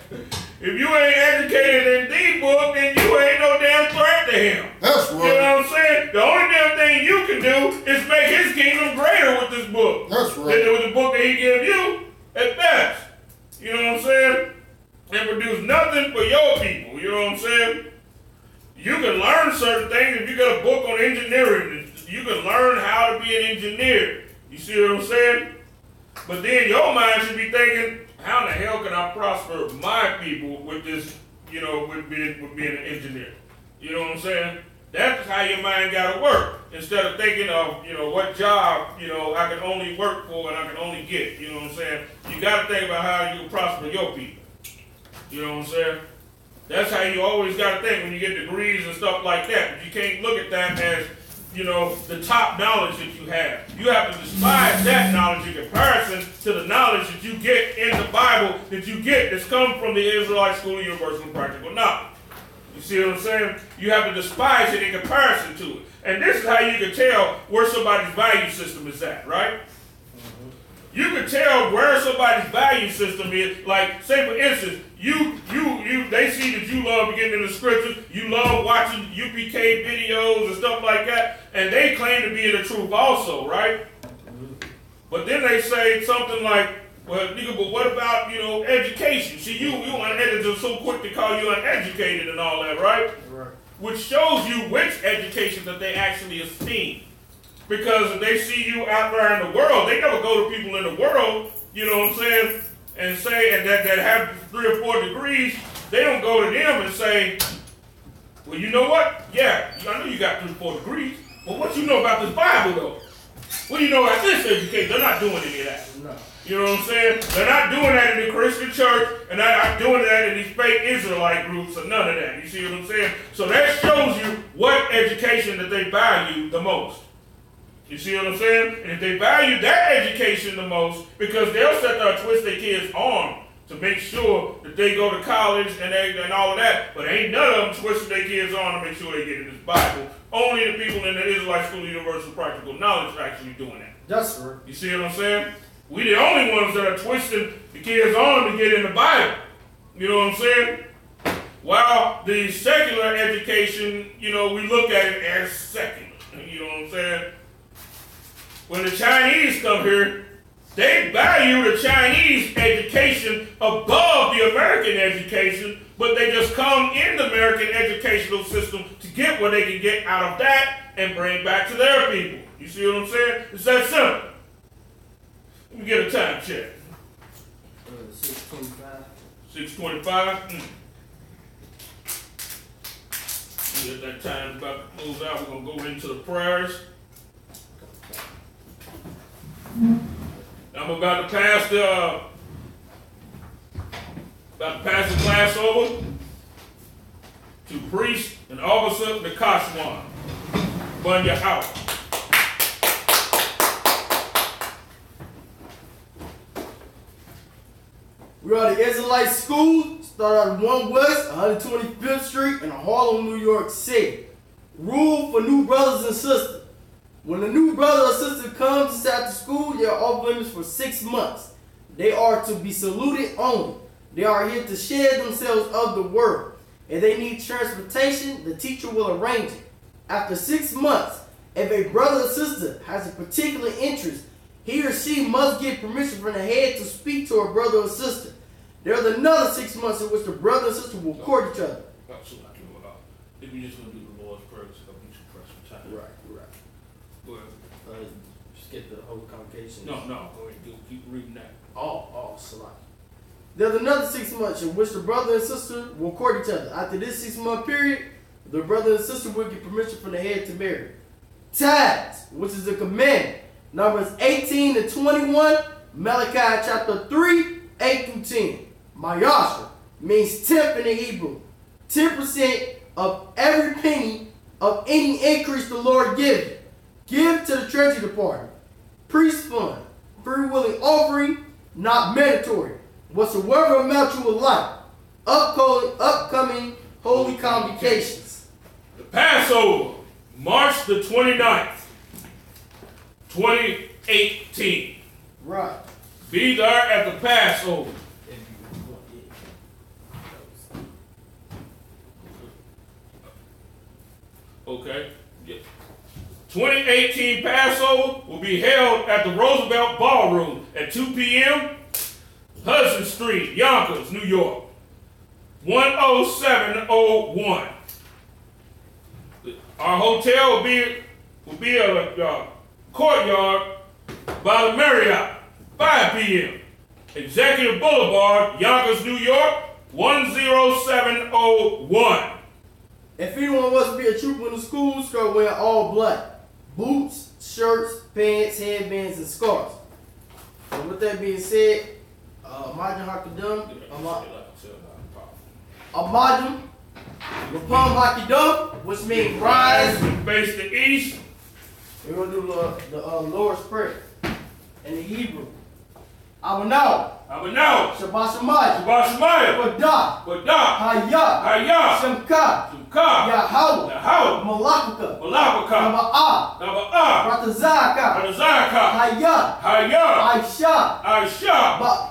If you ain't educated in the book, then you ain't no damn threat to him. That's right. You know what I'm saying? The only damn thing you can do is make his kingdom greater with this book. That's right. Than with the book that he gave you at best. You know what I'm saying? And produce nothing for your people. You know what I'm saying? You can learn certain things if you got a book on engineering. You can learn how to be an engineer. You see what I'm saying? But then your mind should be thinking, how in the hell can I prosper my people with this, with being an engineer? You know what I'm saying? That's how your mind got to work. Instead of thinking of, what job, I can only work for and I can only get. You know what I'm saying? You got to think about how you can prosper your people. You know what I'm saying? That's how you always got to think when you get degrees and stuff like that. But you can't look at that as, the top knowledge that you have. You have to despise that knowledge in comparison to the knowledge that you get in the Bible that you get that's come from the Israelite School of Universal and Practical Knowledge. You see what I'm saying? You have to despise it in comparison to it. And this is how you can tell where somebody's value system is at, right? You can tell where somebody's value system is. Like, say for instance, they see that you love getting in the scriptures, you love watching UPK videos and stuff like that, and they claim to be the truth also, right? But then they say something like, well, nigga, but what about, education? See, you uneducated, so quick to call you uneducated and all that, right? Right. Which shows you which education that they actually esteem. Because if they see you out there in the world, they never go to people in the world, you know what I'm saying, and say, and that have 3 or 4 degrees, they don't go to them and say, well, you know what? Yeah, I know you got 3 or 4 degrees, but what you know about this Bible, though? What do you know about this education? They're not doing any of that. No. You know what I'm saying? They're not doing that in the Christian church, and they're not doing that in these fake Israelite groups, or none of that. You see what I'm saying? So that shows you what education that they value the most. You see what I'm saying? And if they value that education the most, because they'll sit there and twist their kids' arm to make sure that they go to college and all of that, but ain't none of them twisting their kids' arm to make sure they get in this Bible. Only the people in the Israelite School of Universal Practical Knowledge are actually doing that. That's right. You see what I'm saying? We the only ones that are twisting the kids' arm to get in the Bible. You know what I'm saying? While the secular education, you know, we look at it as secular. You know what I'm saying? When the Chinese come here, they value the Chinese education above the American education, but they just come in the American educational system to get what they can get out of that and bring back to their people. You see what I'm saying? It's that simple. Let me get a time check. 6:25. 6:25. Yeah, that time's about to close out. We're gonna go into the prayers. I'm about to pass the class over to priest and officer Nakashwan. Bunya out. We are the Israelite School, start out 1 West, 125th Street in Harlem, New York City. Rule for new brothers and sisters. When a new brother or sister comes inside the school, they are off limits for 6 months. They are to be saluted only. They are here to share themselves of the word. If they need transportation, the teacher will arrange it. After 6 months, if a brother or sister has a particular interest, he or she must get permission from the head to speak to a brother or sister. There's another 6 months in which the brother and sister will court each other. If we just gonna do the Lord's Prayer, it's gonna be too pressed for time. Right. Go ahead. Skip the whole convocation. No, go ahead. Keep reading that. Salaki. There's another 6 months in which the brother and sister will court each other. After this 6 month period, the brother and sister will get permission from the head to marry. Tithes, which is a commandment. Numbers 18 to 21, Malachi chapter 3, 8 through 10. Mayasha means tenth in the Hebrew. 10% of every penny of any increase the Lord gives you. Give to the Treasury Department. Priest fund. Free willing offering, not mandatory. Whatsoever amount you would like. Upcoming holy convocations. The Passover, March the 29th, 2018. Right. Be there at the Passover. Okay. Yeah. 2018 Passover will be held at the Roosevelt Ballroom at 2 p.m. Hudson Street, Yonkers, New York. 10701. Our hotel will be a courtyard by the Marriott, 5 p.m. Executive Boulevard, Yonkers, New York, 10701. If anyone wants to be a trooper in the school, start wearing all black. Boots, shirts, pants, headbands, and scarves. So with that being said, Majin Hakadum, Amadum, Rapam Hakidum, which means rise. Face the east. We're going to do the Lord's Prayer in the Hebrew. Abanaw. Shabbat Shemayim. Wadah. Hayah. Shemka. Yahweh. Malakaka. Naba'ah. Ratazaka. Hayah. Aisha.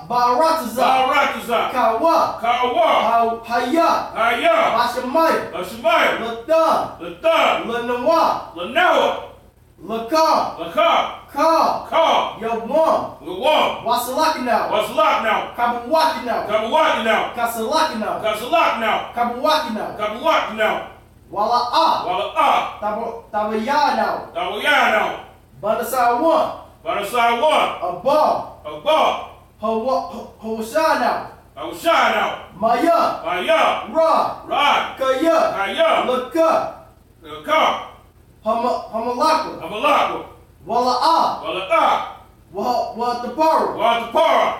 Ba'arataza. Kawa. Hayah. Bashamayim. Ladan. Lanawa. Lakar. Yawam. Wasalakinaw. Kabawakinaw. Kasalakinaw. Wala'ah. Tabayanaw. By the side one. By the side one. Above. Above. Hoshana. I was shine out. Maya. Maya. Ra. Rod. Kaya. Kaya. Laka. Car. Hamalaka. Amalaka. Wala'a. Walata. Watapara. Watapara.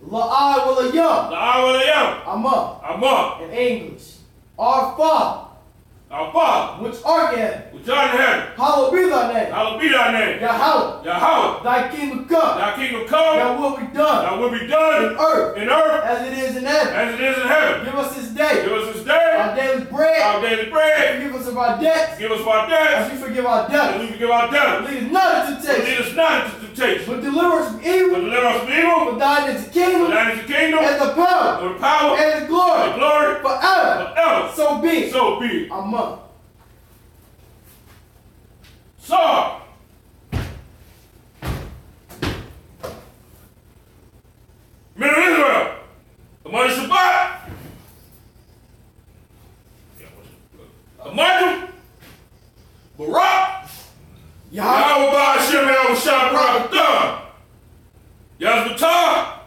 La'ai Walayam. La'awalayam. Amma. Amma. In English. Our Father, Our Father, which art in heaven, which art in heaven, hallowed be thy name. hallowed be thy name. Yahweh. Yahweh. Thy kingdom come. Thy kingdom come. Thy will be done. Thy will be done In earth. in earth As it is in heaven. as it is in heaven. Give us this day. Give us this day Our daily bread. our daily bread. Forgive us of our debts. Give us our As debts. we forgive our And debtors. we forgive our debtors. Lead us not into But lead temptation. us not into temptation. But deliver us from But evil. deliver us from evil. For thine is the For kingdom. thine is the kingdom, And the power. and the power, And the and the glory. glory Forever. forever. So be it. So be it. Amen. So, men of Israel, among the Shabbat, Amajim, Barak, Yahweh Ba'ashem Yahushua Barakatah, Yazbatah,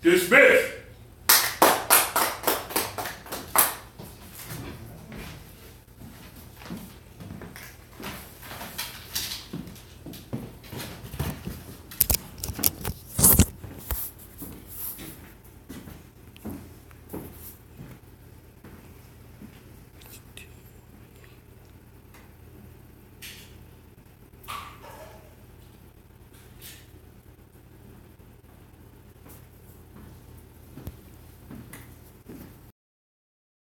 dismissed.